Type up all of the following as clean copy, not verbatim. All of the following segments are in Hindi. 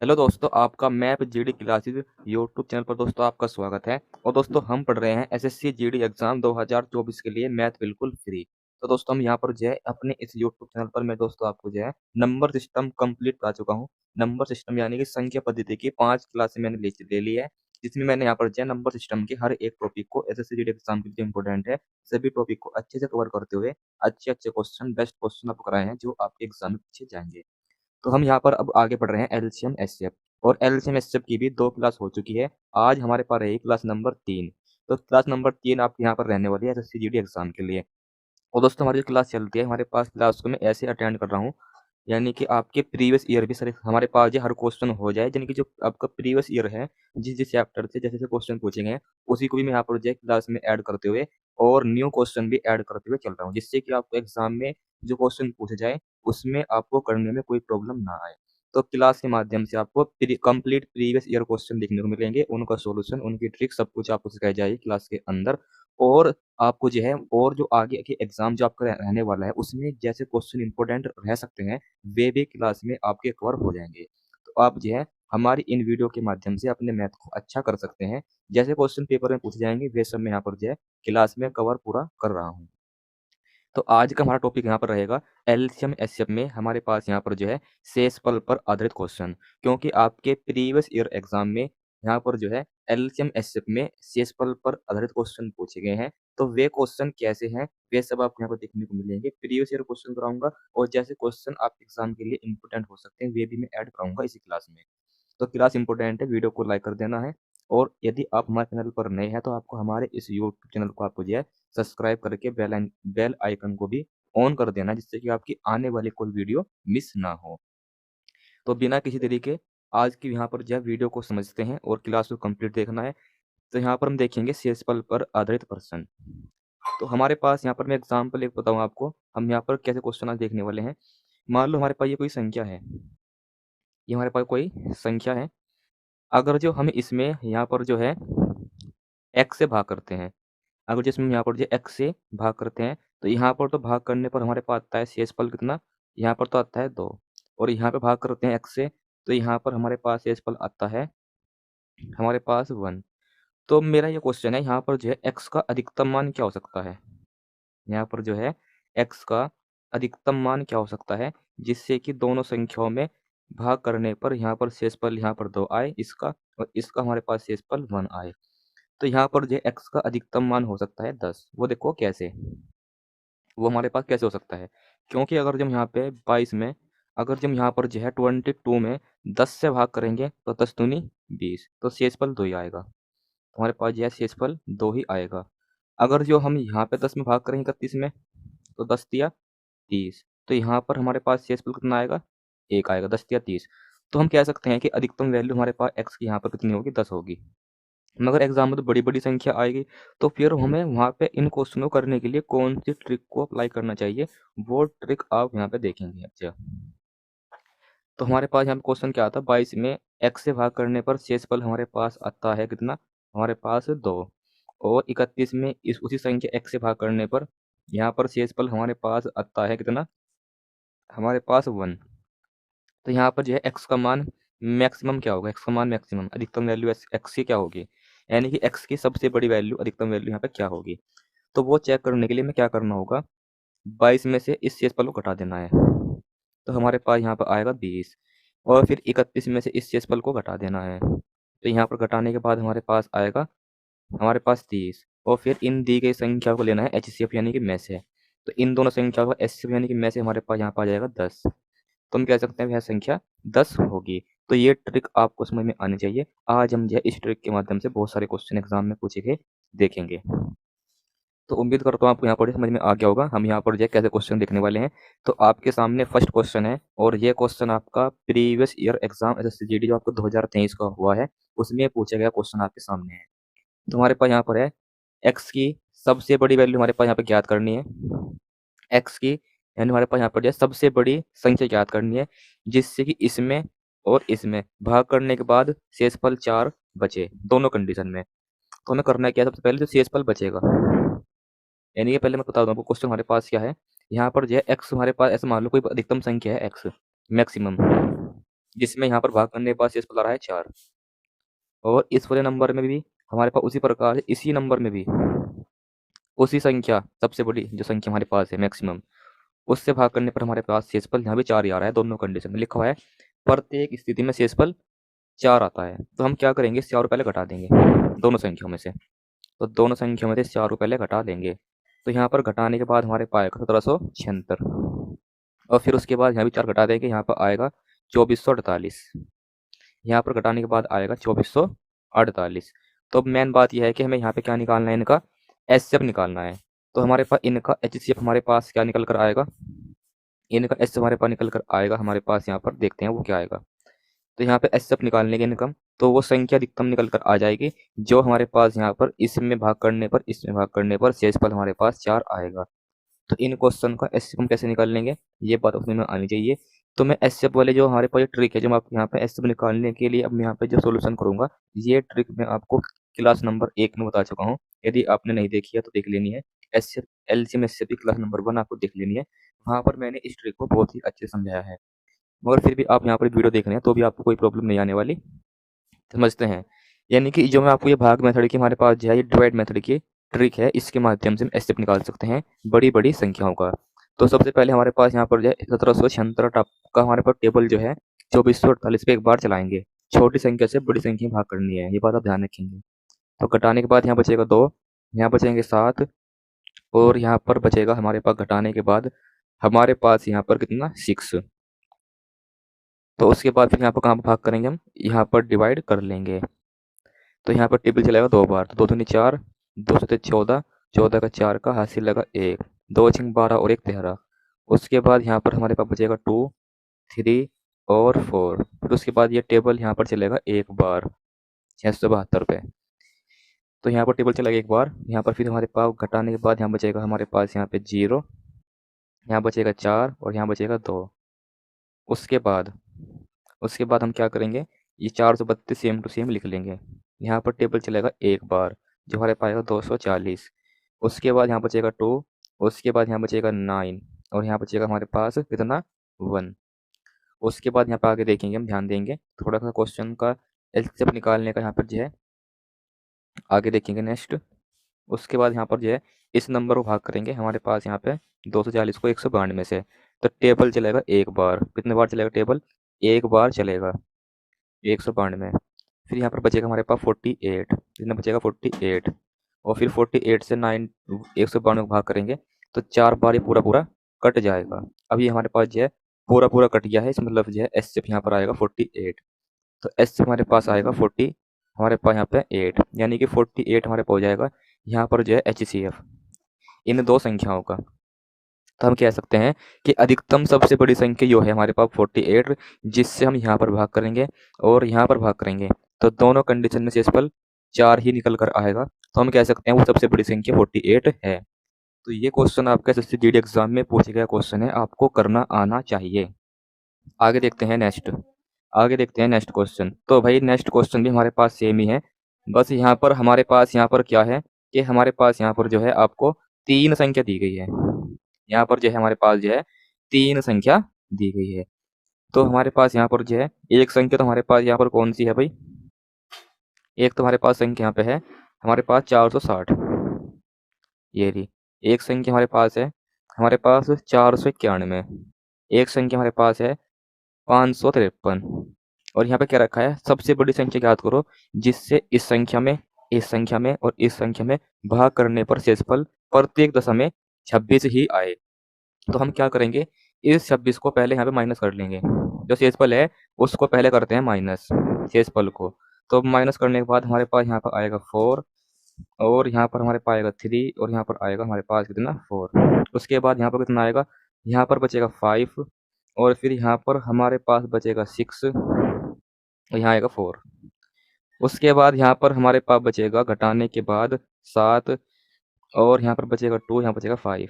हेलो दोस्तों, आपका map GD classes YouTube channel पर दोस्तों आपका स्वागत है। और दोस्तों हम पढ़ रहे हैं एसएससी जीडी एग्जाम 2024 के लिए मैथ बिल्कुल फ्री। तो दोस्तों हम यहाँ पर जो है अपने इस यूट्यूब चैनल पर मैं दोस्तों आपको जो है नंबर सिस्टम कंप्लीट करा चुका हूँ। नंबर सिस्टम यानी कि संख्या पद्धति की 5 क्लासें मैंने ले ली है, जिसमें मैंने यहाँ पर जो है नंबर सिस्टम के हर एक टॉपिक को एसएससी जीडी एग्जाम के लिए इंपॉर्टेंट है, सभी टॉपिक को अच्छे से कवर करते हुए अच्छे अच्छे क्वेश्चन, बेस्ट क्वेश्चन आपको कराए हैं जो आपके एग्जाम में पूछे जाएंगे। तो हम यहाँ पर अब आगे बढ़ रहे हैं एलसीएम एचसीएफ। और एलसीएम एचसीएफ की भी 2 क्लास हो चुकी है। आज हमारे पास रहेगी क्लास नंबर 3। तो क्लास नंबर 3 आपके यहाँ पर रहने वाली है एसएससी जीडी एग्जाम के लिए। और दोस्तों हमारी जो क्लास चलती है हमारे पास क्लास को मैं ऐसे अटेंड कर रहा हूँ, यानी कि आपके प्रीवियस ईयर भी सर हमारे पास जो हर क्वेश्चन हो जाए, यानी कि जो आपका प्रीवियस ईयर है जिस जिस चैप्टर से जैसे जैसे क्वेश्चन पूछेंगे हैं उसी को भी मैं यहाँ पर जो है क्लास में ऐड करते हुए और न्यू क्वेश्चन भी ऐड करते हुए चल रहा हूँ, जिससे कि आपको एग्जाम में जो क्वेश्चन पूछे जाए उसमें आपको करने में कोई प्रॉब्लम ना आए। तो क्लास के माध्यम से आपको कंप्लीट प्रीवियस ईयर क्वेश्चन देखने को मिलेंगे, उनका सॉल्यूशन, उनकी ट्रिक सब कुछ आपको सिखाई जाएगी क्लास के अंदर। और आपको जो है और जो आगे के एग्जाम जो आपका रहने वाला है उसमें जैसे क्वेश्चन इंपॉर्टेंट रह सकते हैं वे भी क्लास में आपके कवर हो जाएंगे। तो आप जो है हमारी इन वीडियो के माध्यम से अपने मैथ को अच्छा कर सकते हैं। जैसे क्वेश्चन पेपर में पूछे जाएंगे वे सब मैं यहाँ पर जो है क्लास में कवर पूरा कर रहा हूँ। तो आज का हमारा टॉपिक यहाँ पर रहेगा एलसीएम एचसीएफ में हमारे पास यहाँ पर जो है शेषफल पर आधारित क्वेश्चन, क्योंकि आपके प्रीवियस ईयर एग्जाम में यहाँ पर जो है एलसीएम एचसीएफ में शेषफल पर आधारित क्वेश्चन पूछे गए हैं। तो वे क्वेश्चन कैसे हैं वे सब आपको यहाँ पर देखने को मिलेंगे। प्रीवियस ईयर क्वेश्चन कराऊंगा और जैसे क्वेश्चन आप एग्जाम के लिए इंपोर्टेंट हो सकते हैं वे भी मैं ऐड कराऊंगा इसी क्लास में। तो क्लास इंपॉर्टेंट है, वीडियो को लाइक कर देना है। और यदि आप हमारे चैनल पर नए हैं तो आपको हमारे इस यूट्यूब चैनल को आपको जो है सब्सक्राइब करके बेल आइकन को भी ऑन कर देना, जिससे कि आपकी आने वाली कोई वीडियो मिस ना हो। तो बिना किसी देरी के आज की यहाँ पर जो है वीडियो को समझते हैं और क्लास को कंप्लीट देखना है। तो यहाँ पर हम देखेंगे शेषफल पर आधारित प्रश्न। तो हमारे पास यहाँ पर मैं एग्जाम्पल एक बताऊँ आपको, हम यहाँ पर कैसे क्वेश्चन आज देखने वाले हैं। मान लो हमारे पास ये कोई संख्या है, ये हमारे पास कोई संख्या है। अगर जो हम इसमें यहाँ पर जो है x से भाग करते हैं, अगर जिसमें यहाँ पर जो x से भाग करते हैं तो यहाँ पर तो भाग करने पर हमारे पास आता है शेषफल कितना, यहाँ पर तो आता है 2। और यहाँ पे भाग करते हैं x से तो यहाँ पर हमारे पास शेषफल आता है हमारे पास 1। तो मेरा ये क्वेश्चन है यहाँ पर जो है x का अधिकतम मान क्या हो सकता है, यहाँ पर जो है x का अधिकतम मान क्या हो सकता है जिससे कि दोनों संख्याओं में भाग करने पर यहाँ पर शेषफल यहाँ पर 2 आए इसका, और इसका हमारे पास शेषफल 1 आए। तो यहाँ पर जो x का अधिकतम मान हो सकता है 10। वो देखो कैसे, वो हमारे पास कैसे हो सकता है, क्योंकि अगर जब यहाँ पे 22 में अगर जब यहाँ पर जो है 22 में 10 से भाग करेंगे तो 10 दूनी 20, तो शेषफल 2 ही आएगा। तो हमारे पास जो है शेषफल 2 ही आएगा। अगर जो हम यहाँ पे 10 में भाग करेंगे 31 में तो 10 तिया 30, तो यहाँ पर हमारे पास शेषफल कितना आएगा, 1 आएगा, 10 तिया 30। तो हम कह सकते हैं कि अधिकतम वैल्यू हमारे पास x की यहाँ पर कितनी होगी, 10 होगी। मगर एग्जाम में तो बड़ी-बड़ी संख्या आएगी, तो फिर हमें वहाँ पे इन क्वेश्चनों को करने के लिए कौन-सी ट्रिक को अप्लाई करना चाहिए, वो ट्रिक आप यहाँ पे देखेंगे। अच्छा, तो हमारे पास यहाँ पे क्वेश्चन क्या आता है, 22 में x से भाग करने पर शेषफल हमारे पास आता है कितना, हमारे पास 2। और 31 में इस उसी संख्या x से भाग करने पर यहाँ पर शेषफल हमारे पास आता है कितना, हमारे पास 1। तो यहाँ पर जो है x का मान मैक्सिमम क्या होगा, x का मान मैक्सिमम अधिकतम वैल्यू x की क्या होगी, यानी कि x की सबसे बड़ी वैल्यू अधिकतम वैल्यू यहाँ पे क्या होगी। तो वो चेक करने के लिए हमें क्या करना होगा, 22 में से इस शेषफल को घटा देना है। तो हमारे पास यहाँ पर आएगा 20, और फिर 31 में से इस शेषफल को घटा देना है। तो यहाँ पर घटाने के बाद हमारे पास आएगा हमारे पास 30, और फिर इन दी गई संख्या को लेना है एचसीएफ यानी कि में से। तो इन दोनों संख्या का एचसीएफ यानी कि में से हमारे पास यहाँ पर आ जाएगा 10। तो हम कह सकते हैं वह संख्या 10 होगी। तो ये ट्रिक आपको समझ में आनी चाहिए। आज हम जो है इस ट्रिक के माध्यम से बहुत सारे क्वेश्चन एग्जाम में पूछे गए देखेंगे। तो उम्मीद करता हूँ आपको यहाँ पर समझ में आ गया होगा हम यहाँ पर जो है कैसे क्वेश्चन देखने वाले हैं। तो आपके सामने फर्स्ट क्वेश्चन है, और ये क्वेश्चन आपका previous year exam SSC GD जो आपको 2023 का हुआ है उसमें पूछा गया क्वेश्चन आपके सामने है। तो हमारे पास यहाँ पर है एक्स की सबसे बड़ी वैल्यू हमारे पास यहाँ पे ज्ञात करनी है। एक्स की यानी हमारे पास यहाँ पर जो है सबसे बड़ी संख्या ज्ञात करनी है, जिससे कि इसमें और इसमें भाग करने के बाद शेषफल 4 बचे दोनों कंडीशन में। तो हमें करना क्या है, सबसे पहले जो शेषफल बचेगा, यानी कि पहले मैं बता दूं आपको क्वेश्चन हमारे पास क्या है। यहाँ पर जो है एक्स हमारे पास ऐसे मान लो कोई अधिकतम संख्या है एक्स मैक्सिमम, जिसमें यहाँ पर भाग करने के बाद शेषफल आ रहा है 4। और इस वाले नंबर में भी हमारे पास उसी प्रकार इसी नंबर में भी उसी संख्या सबसे बड़ी जो संख्या हमारे पास है मैक्सिमम, उससे भाग करने पर हमारे पास शेषफल यहाँ भी 4 ही आ रहा है। दोनों कंडीशन में लिखा हुआ है प्रत्येक स्थिति में शेषफल 4 आता है। तो हम क्या करेंगे, इस 4 को पहले घटा देंगे दोनों संख्याओं में से। तो दोनों संख्याओं में से 4 को पहले घटा देंगे। तो यहाँ पर घटाने के बाद हमारे पास आएगा 1776। और फिर उसके बाद यहाँ भी 4 घटा देंगे, यहाँ पर आएगा 2448। यहाँ पर घटाने के बाद आएगा 2448। तो अब मेन बात यह है कि हमें यहाँ पे क्या निकालना है, इनका एचसीएफ निकालना है। तो हमारे पास इनका एचसीएफ हमारे पास क्या निकल कर आएगा, इनका एचसीएफ हमारे पास निकल कर आएगा, हमारे पास यहाँ पर देखते हैं वो क्या आएगा। तो यहाँ पे एचसीएफ निकालने के इनकम, तो वो संख्या अधिकतम निकल कर आ जाएगी जो हमारे पास यहाँ पर इसमें भाग करने पर शेषफल हमारे पास 4 आएगा। तो इन क्वेश्चन का एचसीएफ हम कैसे निकाल लेंगे, ये बात अपने में आनी चाहिए। तो मैं एचसीएफ वाले जो हमारे पास ये ट्रिक है, जो मैं आपको यहाँ पे एचसीएफ निकालने के लिए अब मैं यहाँ पे जो सोल्यूशन करूंगा, ये ट्रिक मैं आपको क्लास नंबर 1 में बता चुका हूँ। यदि आपने नहीं देखी है तो देख लेनी है। एचसीएफ एलसीएम एचसीएफ की क्लास नंबर 1 आपको देख लेनी है। वहाँ पर मैंने इस ट्रिक को बहुत ही अच्छे से समझाया है। मगर फिर भी आप यहाँ पर वीडियो देख रहे हैं तो भी आपको कोई प्रॉब्लम नहीं आने वाली, समझते हैं। यानी कि जो मैं आपको ये भाग मेथड की हमारे पास जो है ये डिवाइड मेथड की ट्रिक है, इसके माध्यम से हम एचसीएफ निकाल सकते हैं बड़ी बड़ी संख्याओं का। तो सबसे पहले हमारे पास यहाँ पर जो है 1776 का हमारे पास टेबल जो है 2448 पे एक बार चलाएंगे। छोटी संख्या से बड़ी संख्या में भाग करनी है, ये बात आप ध्यान रखेंगे। तो घटाने के बाद यहाँ बचेगा 2, यहाँ बचेंगे 7, और यहाँ पर बचेगा हमारे पास घटाने के बाद हमारे पास यहाँ पर कितना 6। तो उसके बाद फिर यहाँ पर कहाँ पर भाग करेंगे, हम यहाँ पर डिवाइड कर लेंगे। तो यहाँ पर टेबल चलेगा 2 बार, तो 2 दूनी 4, 2 सते 14, 14 का 4 का हासिल लगा 1, 2 छिंग 12 और 1 13। उसके बाद यहाँ पर हमारे पास बचेगा 2, 3 और 4। फिर उसके बाद ये टेबल यहाँ पर चलेगा एक बार 672 पे। तो यहाँ पर टेबल चलेगा एक बार, यहाँ पर फिर हमारे पास घटाने के बाद यहाँ बचेगा हमारे पास यहाँ पे 0, यहाँ बचेगा 4 और यहाँ बचेगा 2। उसके बाद हम क्या करेंगे, ये 432 सेम टू सेम लिख लेंगे। यहाँ पर टेबल चलेगा एक बार, जो हमारे पाएगा 240। उसके बाद यहाँ बचेगा 2, उसके बाद यहाँ बचेगा 9 और यहाँ बचेगा हमारे पास कितना 1। उसके बाद यहाँ पर आगे देखेंगे, हम ध्यान देंगे थोड़ा सा क्वेश्चन का एलसीएम निकालने का यहाँ पर जो है आगे देखेंगे नेक्स्ट। उसके बाद यहाँ पर जो है इस नंबर को भाग करेंगे हमारे पास यहाँ पे 240 को 192 से। तो टेबल चलेगा एक बार, कितने बार चलेगा टेबल, एक बार चलेगा 192। फिर यहाँ पर बचेगा हमारे पास 48, कितना बचेगा 48। और फिर 48 से 9 192 को भाग करेंगे तो 4 बार ये पूरा पूरा कट जाएगा। अब ये हमारे पास जो है पूरा पूरा कट गया है, इस मतलब जो है एचसीएफ यहाँ पर आएगा 48। तो एचसीएफ हमारे पास आएगा 40, हमारे पास यहाँ पे 8, यानी कि 48 हमारे पास हो जाएगा यहाँ पर जो है एचसीएफ इन दो संख्याओं का। तो हम कह सकते हैं कि अधिकतम सबसे बड़ी संख्या जो है हमारे पास 48, जिससे हम यहाँ पर भाग करेंगे और यहाँ पर भाग करेंगे तो दोनों कंडीशन में शेषफल 4 ही निकल कर आएगा। तो हम कह सकते हैं वो सबसे बड़ी संख्या 48 है। तो ये क्वेश्चन आपके एसएससी जीडी एग्जाम में पूछा गया क्वेश्चन है, आपको करना आना चाहिए। आगे देखते हैं नेक्स्ट क्वेश्चन। तो भाई नेक्स्ट क्वेश्चन भी हमारे पास सेम ही है, बस यहाँ पर हमारे पास यहाँ पर क्या है कि हमारे पास यहाँ पर जो है आपको 3 संख्या दी गई है। यहाँ पर जो है हमारे पास जो है 3 संख्या दी गई है। तो हमारे पास यहाँ पर जो है एक संख्या तो हमारे पास यहाँ पर कौन सी है भाई, एक तो हमारे पास संख्या यहाँ पे है हमारे पास 460, ये रही एक संख्या हमारे पास है हमारे पास 491, एक संख्या हमारे पास है 553। और यहाँ पे क्या रखा है, सबसे बड़ी संख्या याद करो जिससे इस संख्या में और इस संख्या में भाग करने पर शेषफल प्रत्येक दशा में 26 ही आए। तो हम क्या करेंगे, इस 26 को पहले यहाँ पे माइनस कर लेंगे, जो शेषफल है उसको पहले करते हैं माइनस शेषफल को। तो माइनस करने के बाद हमारे पास यहाँ पर आएगा 4 और यहाँ पर हमारे पास आएगा 3 और यहाँ पर आएगा हमारे पास कितना 4। उसके बाद यहाँ पर कितना आएगा, यहाँ पर बचेगा 5 और फिर यहाँ पर हमारे पास बचेगा 6 और यहाँ आएगा 4। उसके बाद यहाँ पर हमारे पास बचेगा घटाने के बाद 7 और यहाँ पर बचेगा 2, यहाँ बचेगा 5।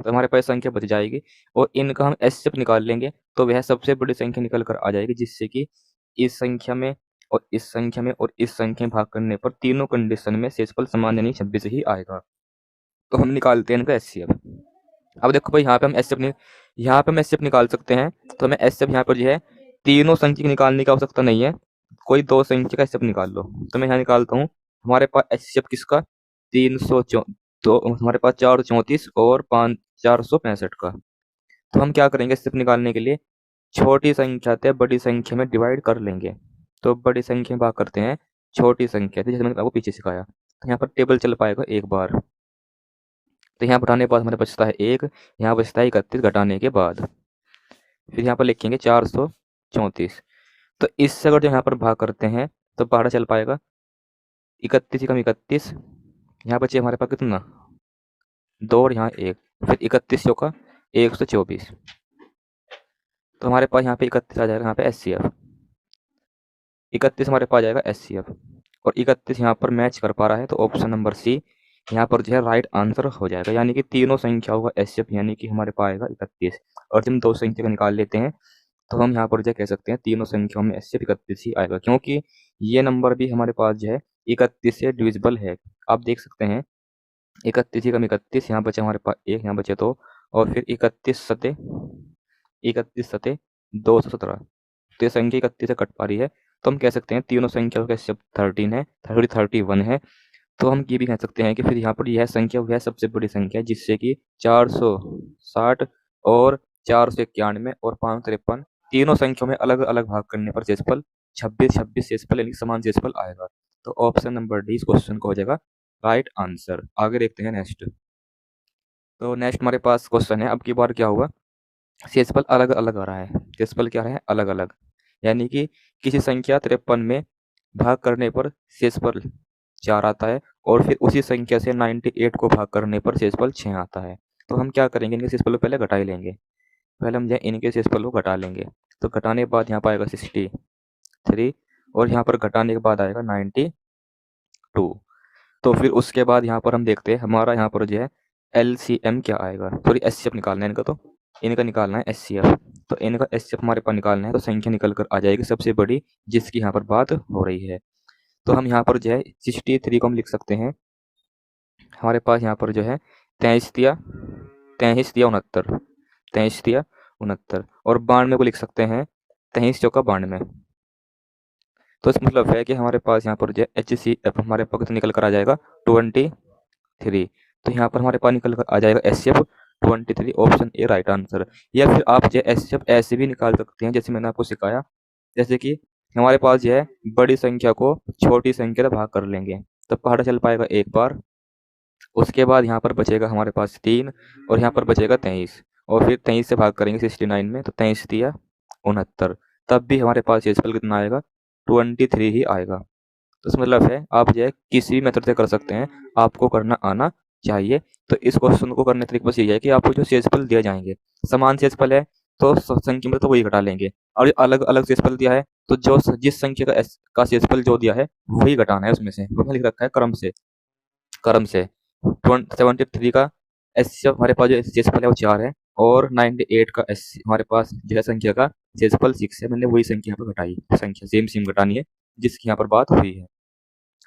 तो हमारे पास संख्या बच जाएगी और इनका हम एचसीएफ निकाल लेंगे तो वह सबसे बड़ी संख्या निकल कर आ जाएगी, जिससे कि इस संख्या में और इस संख्या में और इस संख्या में भाग करने पर तीनों कंडीशन में शेषफल समान यानी 26 ही आएगा। तो हम निकालते हैं इनका एचसीएफ। अब देखो भाई यहाँ पे हम एचसीएफ निकाल सकते हैं। तो हमें एचसीएफ यहाँ पर जो है तीनों संख्या निकालने की आवश्यकता नहीं है, कोई दो संख्या का एचसीएफ निकाल लो। तो मैं यहाँ निकालता हूँ, हमारे पास एचसीएफ किसका, 300 तो हमारे पास 434 और 465 का। तो हम क्या करेंगे एचसीएफ निकालने के लिए, छोटी संख्या से बड़ी संख्या में डिवाइड कर लेंगे। तो बड़ी संख्या में भाग करते हैं छोटी संख्या से, जैसे मैंने आपको पीछे सिखाया। तो यहाँ पर टेबल चल पाएगा एक बार। तो यहाँ घटाने के बाद हमारे बचता है 1, यहाँ बचता है 31 घटाने के बाद। फिर यहाँ पर लिखेंगे 434। तो इससे अगर जो यहाँ पर भाग करते हैं तो बारह चल पाएगा, 31 ही कम 31, यहाँ बचे हमारे पास कितना, 2 और यहाँ 1, फिर 31 चौका 124। तो हमारे पास यहाँ पे 31 आ जाएगा, यहाँ पे एचसीएफ 31 हमारे पास आ जाएगा एचसीएफ। और 31 यहाँ पर मैच कर पा रहा है, तो ऑप्शन नंबर सी यहाँ पर जो है राइट आंसर हो जाएगा। यानी कि तीनों संख्याओं का एचसीएफ यानी कि हमारे पास आएगा 31। और जब हम दो संख्या को निकाल लेते हैं तो हम यहाँ पर जो कह सकते हैं तीनों संख्याओं में एचसीएफ 31 ही आएगा, क्योंकि ये नंबर भी हमारे पास जो है 31 से डिविजिबल है। आप देख सकते हैं 31 ही कम 31, यहाँ बचे हमारे पास 1, यहाँ बचे 2, और फिर 31 सते 217। तो ये संख्या 31 से कट पा रही है। तो हम कह सकते हैं तीनों संख्याओं का एचसीएफ 13 है, 31 है। तो हम ये भी कह सकते हैं कि फिर यहाँ पर यह संख्या वह सबसे बड़ी संख्या है जिससे कि 460 और 491 और 553 तीनों संख्याओं में अलग अलग भाग करने पर शेषफल 26 शेषफल यानी समान शेषफल आएगा। तो ऑप्शन नंबर डी इस क्वेश्चन का हो जाएगा राइट आंसर। आगे देखते हैं नेक्स्ट। तो नेक्स्ट हमारे पास क्वेश्चन है, अब की बार क्या हुआ, शेषफल अलग अलग आ रहा है। शेषफल क्या है, अलग अलग, यानी कि किसी संख्या 53 में भाग करने पर शेषफल 4 आता है, और फिर उसी संख्या से 98 को भाग करने पर शेषफल 6 आता है। तो हम क्या करेंगे, इनके शेषफल को पहले घटा ही लेंगे। पहले हम जो इनके शेषफल को घटा लेंगे। तो घटाने के बाद यहाँ पर आएगा 63, और यहाँ पर घटाने के बाद आएगा 92। तो फिर उसके बाद यहाँ पर हम देखते हैं हमारा यहाँ पर जो है एलसीएम क्या आएगा, सॉरी एचसीएफ निकालना है इनका। तो इनका निकालना है एचसीएफ। तो इनका एचसीएफ हमारे पास निकालना है, तो संख्या निकल कर आ जाएगी सबसे बड़ी जिसकी यहाँ पर बात हो रही है। तो हम यहाँ पर जो है 63 को हम लिख सकते हैं, हमारे पास यहाँ पर जो है 23 दिया 69, 23 और 92 को लिख सकते हैं 23 चौका 92। तो इस मतलब है कि हमारे पास यहाँ पर जो है एचसीएफ हमारे पास निकल कर आ जाएगा 23। तो यहाँ पर हमारे पास निकल कर आ जाएगा HCF 23, option A right answer. या फिर आप जो एचसीएफ ऐसे भी निकाल सकते हैं जैसे मैंने आपको सिखाया, जैसे कि हमारे पास जो है बड़ी संख्या को छोटी संख्या से भाग कर लेंगे। तो पहाड़ा चल पाएगा एक बार, उसके बाद यहाँ पर बचेगा हमारे पास 3, और यहाँ पर बचेगा 23, और फिर 23 से भाग करेंगे 69 में, तो 23 दिया 69, तब भी हमारे पास शेषफल कितना आएगा, 23 ही आएगा। तो इसका मतलब है आप जो है किसी भी मेथड से कर सकते हैं, आपको करना आना चाहिए। तो इस क्वेश्चन को करने का तरीका बस यही है कि आपको जो शेषफल दिए जाएंगे, समान शेषफल है तो संख्या में तो वही घटा लेंगे, और अलग अलग शेषफल दिया है तो जो जिस संख्या का शेषफल जो दिया है वही घटाना है उसमें से। वो लिख रखा है क्रम से 73 का एचसीएफ हमारे पास जो शेषफल है वो 4 है, और 98 का एस हमारे पास जो है संख्या का शेषफल 6 है। मैंने वही संख्या यहाँ पर घटाई, संख्या सेम घटानी है जिसकी यहाँ पर बात हुई है।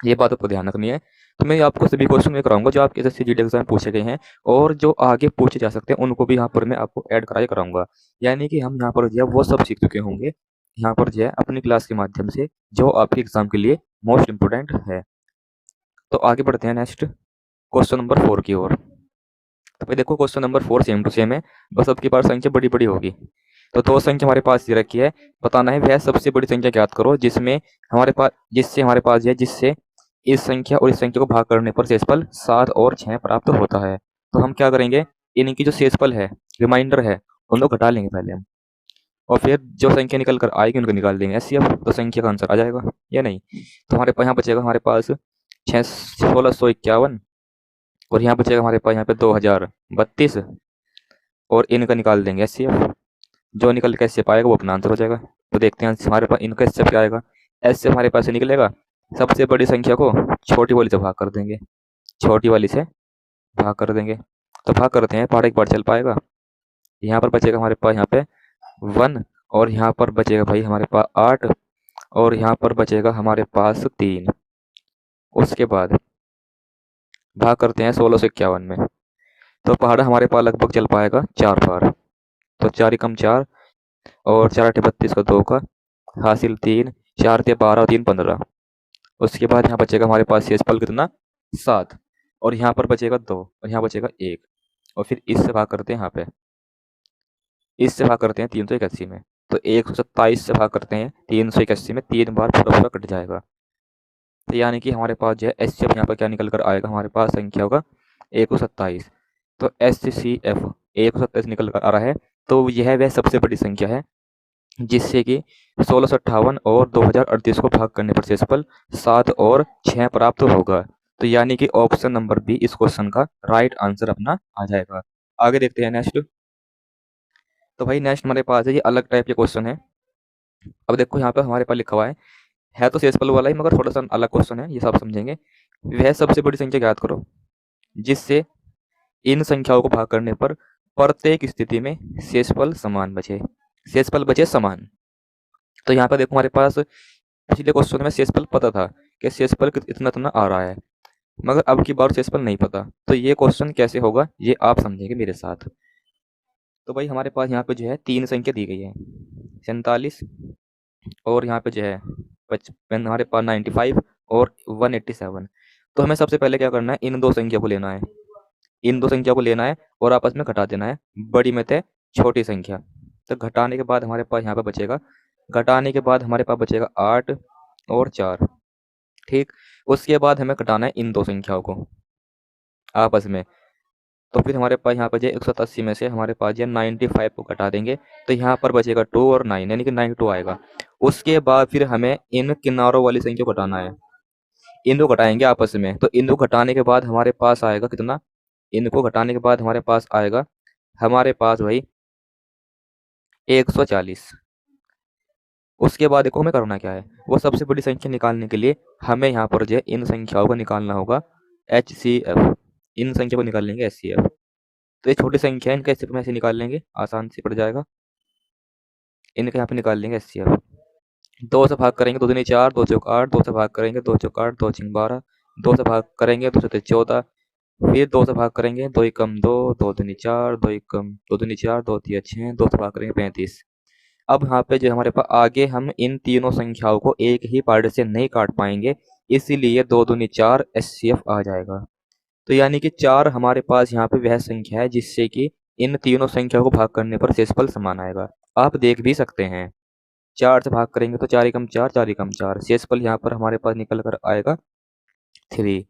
ये बात आपको ध्यान रखनी है। तो मैं आपको सभी क्वेश्चन में कराऊंगा जो आपके एसएससी जीडी एग्जाम पूछे गए हैं, और जो आगे पूछे जा सकते हैं उनको भी यहाँ पर मैं आपको ऐड कराया कराऊंगा। यानी कि हम यहाँ पर जो है वो सब सीख चुके होंगे यहाँ पर जो है अपनी क्लास के माध्यम से, जो आपके एग्जाम के लिए मोस्ट इम्पोर्टेंट है। तो आगे बढ़ते हैं नेक्स्ट क्वेश्चन नंबर 4 की ओर। तो भाई देखो question number 4 same to same है, बस अब की बार संख्या बड़ी बड़ी होगी। तो दो संख्या हमारे पास ये रखी है, बताना है वह सबसे बड़ी संख्या ज्ञात करो जिससे हमारे पास ये जिससे इस संख्या और इस संख्या को भाग करने पर शेषफल 7 और 6 प्राप्त होता है। तो हम क्या करेंगे, इनकी जो शेषफल है रिमाइंडर है उनको घटा लेंगे पहले हम, और फिर जो संख्या निकल कर आएगी उनको निकाल देंगे एचसीएफ, तो संख्या का आंसर आ जाएगा या नहीं। तो हमारे पास यहाँ बचेगा हमारे पास 1651, और यहाँ बचेगा हमारे पास यहाँ पे 2032, और इनका निकाल देंगे एचसीएफ। जो निकल के एचसीएफ आएगा वो अपना आंसर हो जाएगा। तो देखते हैं हमारे पास इनका एचसीएफ क्या आएगा। एचसीएफ हमारे पास से निकलेगा, सबसे बड़ी संख्या को छोटी वाली से भाग कर देंगे, तो भाग करते हैं, पहाड़ एक बार चल पाएगा। यहाँ पर बचेगा हमारे पास यहाँ पे 1, और यहाँ पर बचेगा भाई हमारे पास 8, और यहाँ पर बचेगा हमारे पास 3। उसके बाद भाग करते हैं 1651 में, तो पहाड़ हमारे पास लगभग चल पाएगा 4 बार। तो 4 एकम 4, और 4 8 32 का 2 का हासिल 3, 4 ते 12 और 3 15। उसके बाद यहाँ बचेगा हमारे पास शेषफल कितना 7 और यहाँ पर बचेगा 2 और यहाँ बचेगा 1 और फिर इससे भाग करते हैं यहाँ पे, इससे भाग करते हैं 381 में। तो 127 से भाग करते हैं 381 में, 3 बार पूरा पूरा कट जाएगा। तो यानी कि हमारे पास जो है एचसीएफ यहाँ पर क्या निकल कर आएगा, हमारे पास संख्या होगा 127। तो एचसीएफ 127 निकल कर आ रहा है। तो यह वह सबसे बड़ी संख्या है जिससे कि 1658 और 2038 को भाग करने पर शेषफल 7 और 6 प्राप्त होगा। तो यानी कि ऑप्शन नंबर बी इस क्वेश्चन का राइट आंसर अपना आ जाएगा। आगे देखते हैं नेक्स्ट। तो भाई नेक्स्ट हमारे पास है ये अलग टाइप के क्वेश्चन है। अब देखो यहाँ पर हमारे पास लिखा हुआ है तो शेषफल वाला ही मगर थोड़ा सा अलग क्वेश्चन है, ये सब समझेंगे। वह सबसे बड़ी संख्या ज्ञात करो जिससे इन संख्याओं को भाग करने पर प्रत्येक स्थिति में शेषफल समान बचे, शेषफल बचे समान। तो यहाँ पर देखो हमारे पास पिछले क्वेश्चन में शेषफल पता था कि शेषफल इतना इतना आ रहा है, मगर अब की बार शेषफल नहीं पता। तो ये क्वेश्चन कैसे होगा ये आप समझेंगे मेरे साथ। तो भाई हमारे पास यहाँ पे जो है 3 संख्या दी गई है, 47 और यहाँ पे जो है 55, हमारे पास 95 और 187। तो हमें सबसे पहले क्या करना है, इन दो संख्या को लेना है, इन दो संख्या को लेना है और आपस में घटा देना है, बड़ी में से छोटी संख्या। तो घटाने के बाद हमारे पास यहाँ पर बचेगा, घटाने के बाद हमारे पास बचेगा 8 और 4। ठीक, उसके बाद हमें घटाना है इन दो संख्याओं को आपस में। तो फिर हमारे पास यहाँ पर जो 187 में से हमारे पास जो 95 को घटा देंगे तो यहाँ पर बचेगा 2 और 9 यानी कि 92 आएगा। उसके बाद फिर हमें इन किनारों वाली संख्या को घटाना है, इन दो घटाएंगे आपस में। तो इन दो घटाने के बाद हमारे पास आएगा कितना, इनको घटाने के बाद हमारे पास आएगा, हमारे पास भाई 140। उसके बाद देखो हमें करना क्या है, वो सबसे बड़ी संख्या निकालने के लिए हमें यहाँ पर जो है इन संख्याओं को निकालना होगा HCF, इन संख्या को निकाल लेंगे HCF। तो ये छोटी संख्या है, इनका HCF में ऐसे निकाल लेंगे, आसान से पड़ जाएगा। इनका यहाँ पे निकाल लेंगे HCF। 2 से भाग करेंगे 2 दूनी 4, 2 चौक 8, 2 से भाग करेंगे 2 चौक 8, 2 छिंग 12, 2 से भाग करेंगे 2 सत्ते 14, फिर 2 से भाग करेंगे 2 एकम 2, 2 दूनी 4, 2 एकम 2 दूनी 4, 2 तिया 6, 2 से भाग करेंगे 35। अब यहाँ पे जो हमारे पास आगे हम इन तीनों संख्याओं को एक ही पार्ट से नहीं काट पाएंगे, इसीलिए 2 दूनी 4 HCF आ जाएगा। तो यानी कि 4 हमारे पास यहाँ पे वह संख्या है जिससे कि इन तीनों संख्याओं को भाग करने पर शेषफल समान आएगा। आप देख भी सकते हैं, 4 से भाग करेंगे तो 4 एकम 4, 4 एकम 4, शेषफल यहाँ पर हमारे पास निकल कर आएगा 3।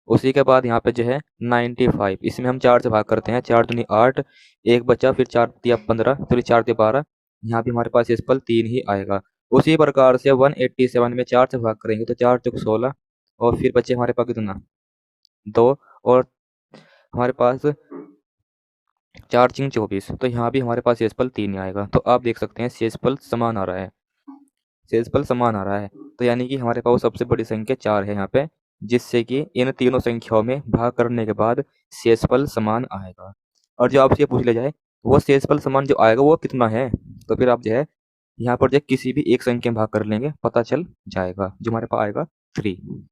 उसी के बाद यहाँ पे जो है 95, इसमें हम 4 से भाग करते हैं, 4 दूनी 8, एक बचा, फिर 4 तिया 15, फिर 4 तिया 12, यहाँ भी हमारे पास शेषफल 3 ही आएगा। उसी प्रकार से 187 में 4 से भाग करेंगे तो 4 चौक 16 और फिर बचे हमारे पास कितना 2 और हमारे पास 4 चिंग 24। तो यहाँ भी हमारे पास शेषफल 3 ही आएगा। तो आप देख सकते हैं शेषफल समान आ रहा है, शेषफल समान आ रहा है। तो यानी कि हमारे पास सबसे बड़ी संख्या 4 है यहाँ पे, जिससे कि इन तीनों संख्याओं में भाग करने के बाद शेषफल समान आएगा। और जो आपसे पूछ लिया जाए वो शेषफल समान जो आएगा वो कितना है, तो फिर आप जो है यहाँ पर जो किसी भी एक संख्या में भाग कर लेंगे, पता चल जाएगा, जो हमारे पास आएगा 3।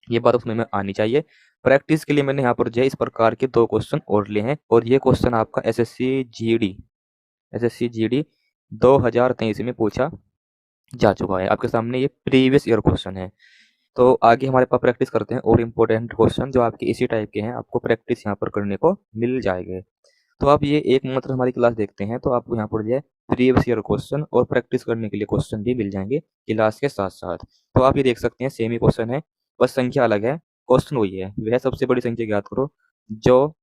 ये बात उसमें में आनी चाहिए। प्रैक्टिस के लिए मैंने यहाँ पर जो है इस प्रकार के 2 क्वेश्चन और लिए हैं और ये क्वेश्चन आपका एसएससी जीडी 2023 में पूछा जा चुका है। आपके सामने ये प्रीवियस ईयर क्वेश्चन है। तो आगे हमारे पास प्रैक्टिस करते हैं और इम्पोर्टेंट क्वेश्चन जो आपके इसी टाइप के हैं, आपको प्रैक्टिस यहाँ पर करने को मिल जाएंगे। तो आप ये एक मात्र हमारी क्लास देखते हैं तो आपको यहाँ पर जो है प्रीवियस ईयर क्वेश्चन और प्रैक्टिस करने के लिए क्वेश्चन भी मिल जाएंगे क्लास के साथ साथ। तो आप ये देख सकते हैं सेम ही क्वेश्चन है, बस संख्या अलग है, क्वेश्चन वही है। वह सबसे बड़ी संख्या ज्ञात करो जो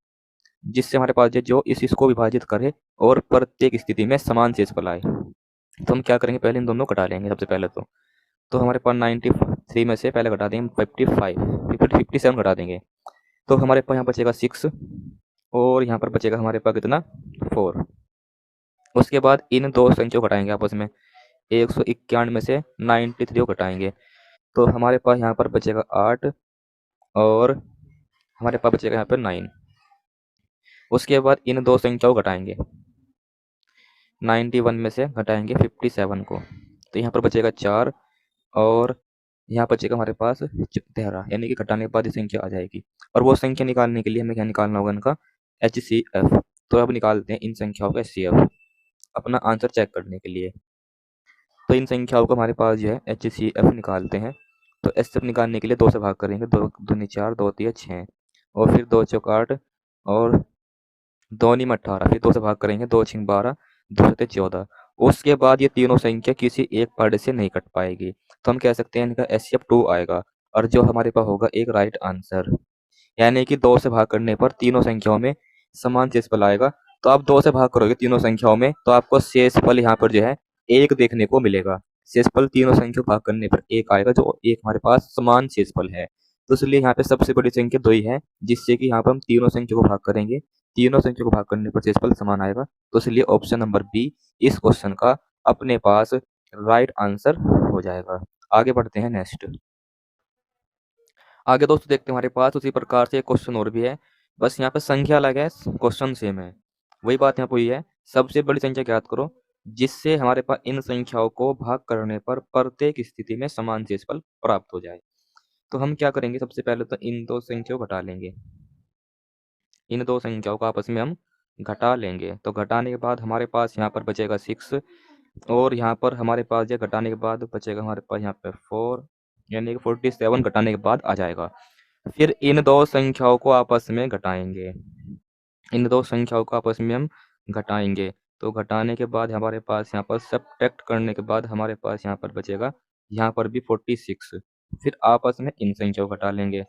जिससे हमारे पास जो इस इसको विभाजित करे और प्रत्येक स्थिति में समान शेषफल आए। तो हम क्या करेंगे, पहले इन दोनों घटा लेंगे सबसे पहले। तो हमारे पास 93 में से पहले घटा देंगे 55, फिर 57 घटा देंगे तो हमारे पास यहाँ बचेगा 6 और यहाँ पर बचेगा हमारे पास कितना 4। उसके बाद इन दो संख्या को घटाएंगे आपस में, 191 में से 93 को घटाएंगे तो हमारे पास यहाँ पर बचेगा 8 और हमारे पास बचेगा यहाँ पर 9। उसके बाद इन दो संख्याओं को घटाएंगे, 91 में से घटाएंगे 57 को तो यहाँ पर बचेगा 4 और यहाँ बचेगा हमारे पास 13, यानी कि घटाने के बाद ही संख्या आ जाएगी। और वो संख्या निकालने के लिए हमें क्या निकालना होगा, इनका HCF। तो अब निकालते हैं इन संख्याओं का HCF। अपना आंसर चेक करने के लिए। तो इन संख्याओं को हमारे पास जो है HCF निकालते हैं। तो HCF निकालने के लिए 2 से भाग करेंगे, 2 दूनी 4, 2 तिया 6 और फिर 2 चौक 8 और 2 नीम 18, फिर 2 से भाग करेंगे, 2 छिंग 12, 2 सत्ते 14। उसके बाद ये तीनों संख्या किसी एक पार्ट से नहीं कट पाएगी, तो हम कह सकते हैं इनका HCF 2 आएगा और जो हमारे पास होगा एक राइट आंसर। यानी कि 2 से भाग करने पर तीनों संख्याओं में समान शेषफल आएगा। तो आप 2 से भाग करोगे तीनों संख्याओं में तो आपको शेषफल यहाँ पर जो है 1 देखने को मिलेगा। शेषफल तीनों संख्या भाग करने पर 1 आएगा, जो एक हमारे पास समान शेषफल है। तो इसलिए यहाँ पे सबसे बड़ी संख्या 2 ही है, जिससे कि यहाँ पर हम तीनों संख्या को भाग करेंगे, तीनों संख्या को भाग करने पर शेषफल समान आएगा। तो इसलिए ऑप्शन नंबर बी इस क्वेश्चन का अपने पास राइट आंसर हो जाएगा। आगे बढ़ते हैं नेक्स्ट। आगे दोस्तों देखते हैं हमारे पास उसी प्रकार से एक क्वेश्चन और भी है, बस यहाँ पे संख्या अलग है, क्वेश्चन सेम है। वही बात यहाँ पे हुई है, सबसे बड़ी संख्या ज्ञात करो जिससे हमारे पास इन संख्याओं को भाग करने पर प्रत्येक स्थिति में समान शेषफल प्राप्त हो जाए। तो हम क्या करेंगे, सबसे पहले तो इन दो संख्याओं को घटा लेंगे, इन दो संख्याओं को आपस में हम घटा लेंगे। तो घटाने के बाद हमारे पास यहाँ पर बचेगा 6 और यहाँ पर हमारे पास ये घटाने के बाद बचेगा हमारे पास यहाँ पे 4, यानी कि 47 घटाने के बाद आ जाएगा। फिर इन दो संख्याओं को आपस में घटाएंगे, इन दो संख्याओं को आपस में हम घटाएंगे। तो घटाने के बाद हमारे पास यहाँ पर सब्ट्रैक्ट करने के बाद हमारे पास यहाँ पर बचेगा यहाँ पर भी 46। फिर आपस में इन संख्याओं को घटा लेंगे,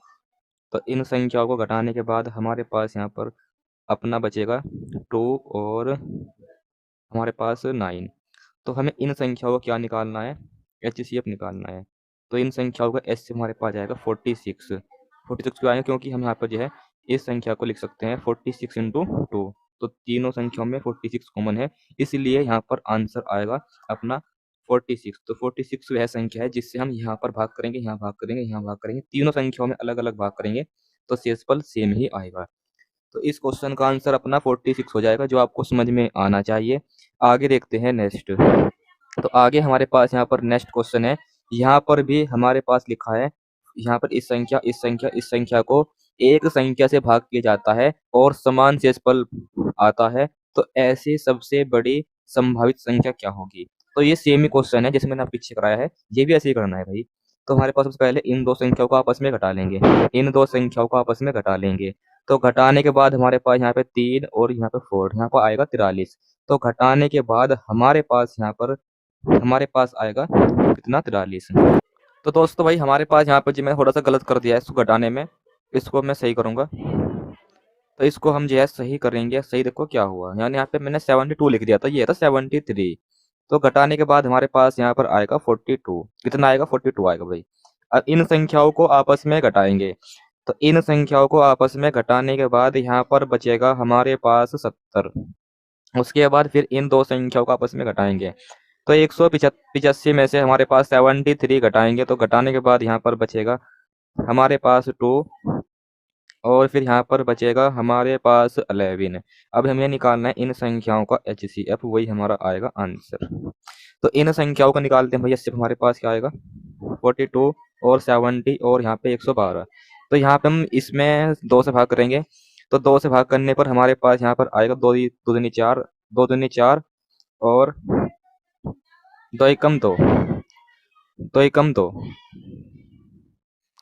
तो इन संख्याओं को घटाने के बाद हमारे पास यहाँ पर अपना बचेगा 2 और हमारे पास 9। तो हमें इन संख्याओं को क्या निकालना है, HCF निकालना है। तो इन संख्याओं का HCF हमारे पास जाएगा 46। 46 क्यों आएगा, क्योंकि हम यहाँ पर जो है इस संख्या को लिख सकते हैं 46 इंटू 2। तो तीनों संख्याओं में 46 कॉमन है, इसलिए यहाँ पर आंसर आएगा अपना 46। तो 46 वह संख्या है जिससे हम यहाँ पर भाग करेंगे, यहाँ भाग करेंगे, यहाँ भाग करेंगे, तीनों संख्याओं में अलग अलग भाग करेंगे तो शेषफल सेम ही आएगा। तो इस क्वेश्चन का आंसर अपना 46 हो जाएगा, जो आपको समझ में आना चाहिए। आगे देखते हैं नेक्स्ट। तो आगे हमारे पास यहाँ पर नेक्स्ट क्वेश्चन है, यहाँ पर भी हमारे पास लिखा है, यहाँ पर इस संख्या इस संख्या इस संख्या को एक संख्या से भाग किया जाता है और समान शेषफल आता है, तो ऐसी सबसे बड़ी संभावित संख्या क्या होगी। तो ये सेम ही क्वेश्चन है जैसे मैंने पीछे कराया है, ये भी ऐसे ही करना है भाई। तो हमारे पास सबसे पहले इन दो संख्याओं को आपस में घटा लेंगे, इन दो संख्याओं को आपस में घटा लेंगे। तो घटाने के बाद हमारे पास यहाँ पे 3 और यहाँ पे 4, यहाँ पर आएगा 43। तो घटाने के बाद हमारे पास यहाँ पर हमारे पास आएगा कितना, 43। तो दोस्तों भाई हमारे पास यहाँ पर जी मैं थोड़ा सा गलत कर दिया है इसको घटाने में, इसको मैं सही करूँगा। तो इसको हम जो है सही करेंगे, सही देखो क्या हुआ, यानी यहाँ पे मैंने 72 लिख दिया था, ये था 73। तो घटाने के बाद हमारे पास यहाँ पर आएगा 42, कितना आएगा 42 आएगा भाई। अब इन संख्याओं को आपस में घटाएंगे, तो इन संख्याओं को आपस में घटाने के बाद यहाँ पर बचेगा हमारे पास 70। उसके बाद फिर इन दो संख्याओं को आपस में घटाएंगे, तो 185 में से हमारे पास 73 घटाएंगे, तो घटाने के बाद यहाँ पर बचेगा हमारे पास 2 और फिर यहाँ पर बचेगा हमारे पास 11। अब हमें निकालना है इन संख्याओं का HCF, वही हमारा आएगा आंसर। तो इन संख्याओं का निकालते हैं भैया, सिर्फ हमारे पास क्या आएगा 42 और 70 और यहाँ पे 112। तो यहाँ पे हम इसमें 2 से भाग करेंगे, तो 2 से भाग करने पर हमारे पास यहाँ पर आएगा 2 दूनी 4, 2 दूनी 4 और 2 एकम 2, 2 एकम 2।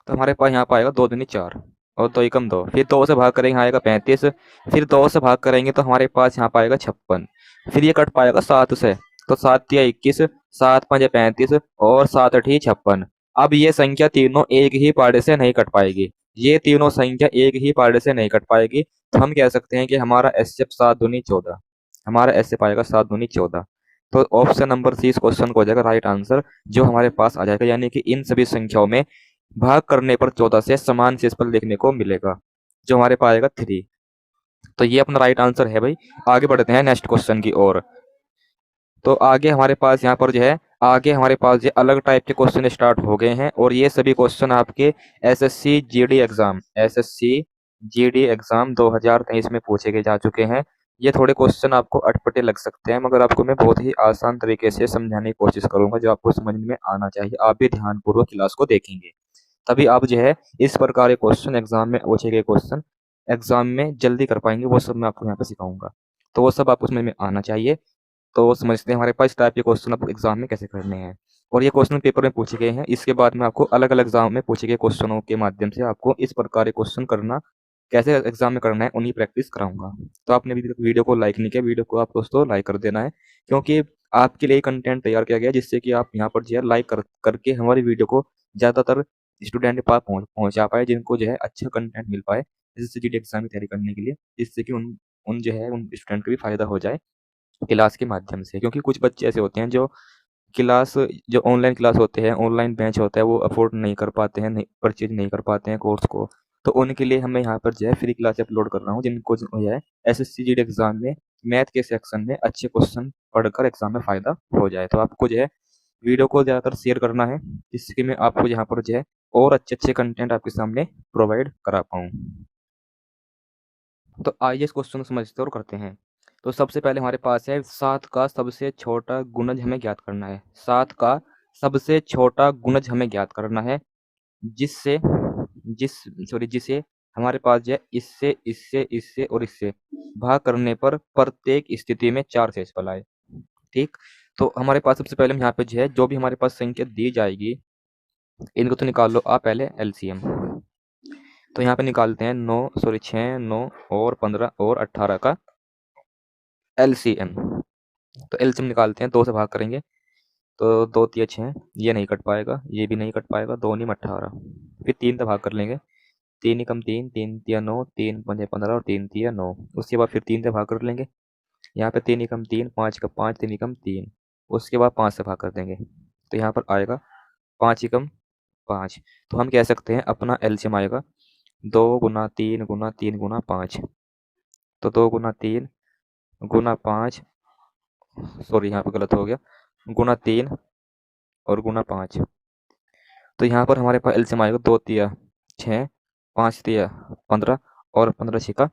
तो हमारे पास यहाँ पर आएगा 2 दूनी 4 और 2 एकम 2, फिर 2 से भाग करेंगे आएगा 35, फिर 2 से भाग करेंगे तो हमारे पास यहाँ पाएगा 56, फिर ये कट पाएगा 7 से, तो 7 या 21, 7 5 35 और 7 8 56। अब ये संख्या तीनों एक ही पार्ट से नहीं कट पाएगी, ये तीनों संख्या एक ही पार्ट से नहीं कट पाएगी। तो हम कह सकते हैं कि हमारा HCF 7 दूनी 14, हमारा HCF आएगा 7 दूनी 14। तो ऑप्शन नंबर सी इस क्वेश्चन को हो जाएगा राइट आंसर, जो हमारे पास आ जाएगा, यानी कि इन सभी संख्याओं में भाग करने पर 14 से समान शेषफल देखने को मिलेगा, जो हमारे पास आएगा 3। तो ये अपना राइट आंसर है भाई। आगे बढ़ते हैं नेक्स्ट क्वेश्चन की ओर। तो आगे हमारे पास यहाँ पर जो है आगे हमारे पास ये अलग टाइप के क्वेश्चन स्टार्ट हो गए हैं, और ये सभी क्वेश्चन आपके SSC GD एग्जाम 2023 में पूछे गए जा चुके हैं। ये थोड़े क्वेश्चन आपको अटपटे लग सकते हैं, मगर आपको मैं बहुत ही आसान तरीके से समझाने की कोशिश करूंगा, जो आपको समझ में आना चाहिए। आप भी ध्यानपूर्वक क्लास को देखेंगे, तभी आप जो है इस प्रकार के क्वेश्चन एग्जाम में पूछे गए क्वेश्चन एग्जाम में जल्दी कर पाएंगे। वो सब मैं आपको यहाँ पे सिखाऊंगा, तो वो सब आपको समझ में आना चाहिए। तो समझते हैं हमारे पास इस टाइप के क्वेश्चन आपको एग्जाम में कैसे करने हैं। और ये क्वेश्चन पेपर में पूछे गए हैं। इसके बाद में आपको अलग अलग एग्जाम में पूछे गए क्वेश्चनों के माध्यम से आपको इस प्रकार के क्वेश्चन करना कैसे एग्जाम में करना है उन्हीं प्रैक्टिस कराऊंगा। तो आपने अभी तक वीडियो को लाइक नहीं किया, वीडियो को आप दोस्तों लाइक कर देना है, क्योंकि आपके लिए कंटेंट तैयार किया गया है जिससे कि आप यहाँ पर जो है लाइक करके हमारी वीडियो को ज़्यादातर स्टूडेंट के पास पहुँचा पाए, जिनको जो है अच्छा कंटेंट मिल पाए जिससे जीडी एग्जाम की तैयारी करने के लिए, जिससे कि उन उन जो है उन स्टूडेंट को भी फायदा हो जाए क्लास के माध्यम से। क्योंकि कुछ बच्चे ऐसे होते हैं जो क्लास जो ऑनलाइन क्लास होते हैं, ऑनलाइन बैच होता है, वो अफोर्ड नहीं कर पाते हैं, नहीं परचेज नहीं कर पाते हैं कोर्स को। तो उनके लिए हमें यहाँ पर जो है फ्री क्लास अपलोड कर रहा हूँ, जिनको जो है एसएससी जीडी एग्जाम में मैथ के सेक्शन में अच्छे क्वेश्चन पढ़कर एग्जाम में फ़ायदा हो जाए। तो आपको जो है वीडियो को ज़्यादातर शेयर करना है, जिससे कि मैं आपको यहाँ पर जो है और अच्छे कंटेंट आपके सामने प्रोवाइड करा पाऊँ। तो आइए इस क्वेश्चन को समझते और करते हैं। तो सबसे पहले हमारे पास है 7 का सबसे छोटा गुणज हमें ज्ञात करना है। 7 का सबसे छोटा गुणज हमें ज्ञात करना है, जिससे जिस सॉरी जिसे हमारे पास जो है इससे, इससे, इससे और इससे भाग करने पर प्रत्येक स्थिति में 4 शेषफल आए। ठीक? तो हमारे पास सबसे पहले हम यहाँ पे जो है जो भी हमारे पास संख्या दी जाएगी, इनको तो निकाल लो आप पहले एलसीएम। तो यहाँ पे निकालते हैं 6, 9 और 15 और 18 का एलसीएम। तो एलसीएम निकालते हैं, 2 से भाग करेंगे तो 2 तिया 6, ये नहीं कट पाएगा, ये भी नहीं कट पाएगा, 2 नीम 18। फिर 3 से भाग कर लेंगे, 3 एकम 3, 3 तिया 9, 3 पंजे 15 और 3 तिया 9। उसके बाद फिर 3 से भाग कर लेंगे, यहाँ पे 3 एकम 3, 5 का 5, 3 एकम 3। उसके बाद 5 से भाग कर देंगे, तो यहाँ पर आएगा 5 एकम 5। तो हम कह सकते हैं अपना एलसीएम आएगा 2 गुना 3 गुना 3 गुना 5। तो 2 गुना 3 गुना 5, सॉरी यहाँ पे गलत हो गया, गुना 3 और गुना 5। तो यहाँ पर हमारे पास एलसीएम आएगा 2 तिया 6, 5 तिया 15 और 15 छिका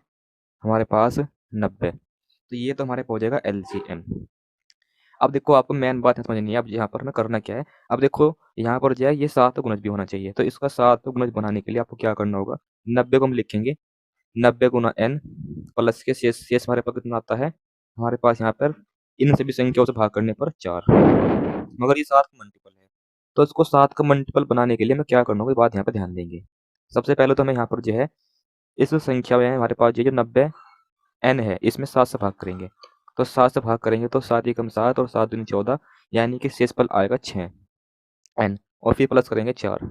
हमारे पास 90। तो ये तो हमारे हो जाएगा एलसीएम। अब देखो आपको मेन बात समझनी है, अब यहाँ पर ना करना क्या है। अब देखो यहाँ पर जो है ये 7 गुणज भी होना चाहिए, तो इसका 7 गुणज बनाने के लिए आपको क्या करना होगा, 90 को हम लिखेंगे 90 गुना n प्लस के शेष शेष हमारे पास कितना आता है, हमारे पास यहाँ पर इन सभी संख्याओं से भाग करने पर 4। मगर ये 7 का मल्टीपल है, तो इसको 7 का मल्टीपल बनाने के लिए मैं क्या करना होगा, ये बात यहाँ पे ध्यान देंगे। सबसे पहले तो हमें यहाँ पर जो है इस संख्या में हमारे पास ये जो 90 n है, इसमें 7 से भाग करेंगे। तो 7 से भाग करेंगे तो 7 एकम 7 और 7 दूनी 14, यानी कि शेषफल आएगा 6 n, और फिर प्लस करेंगे 4।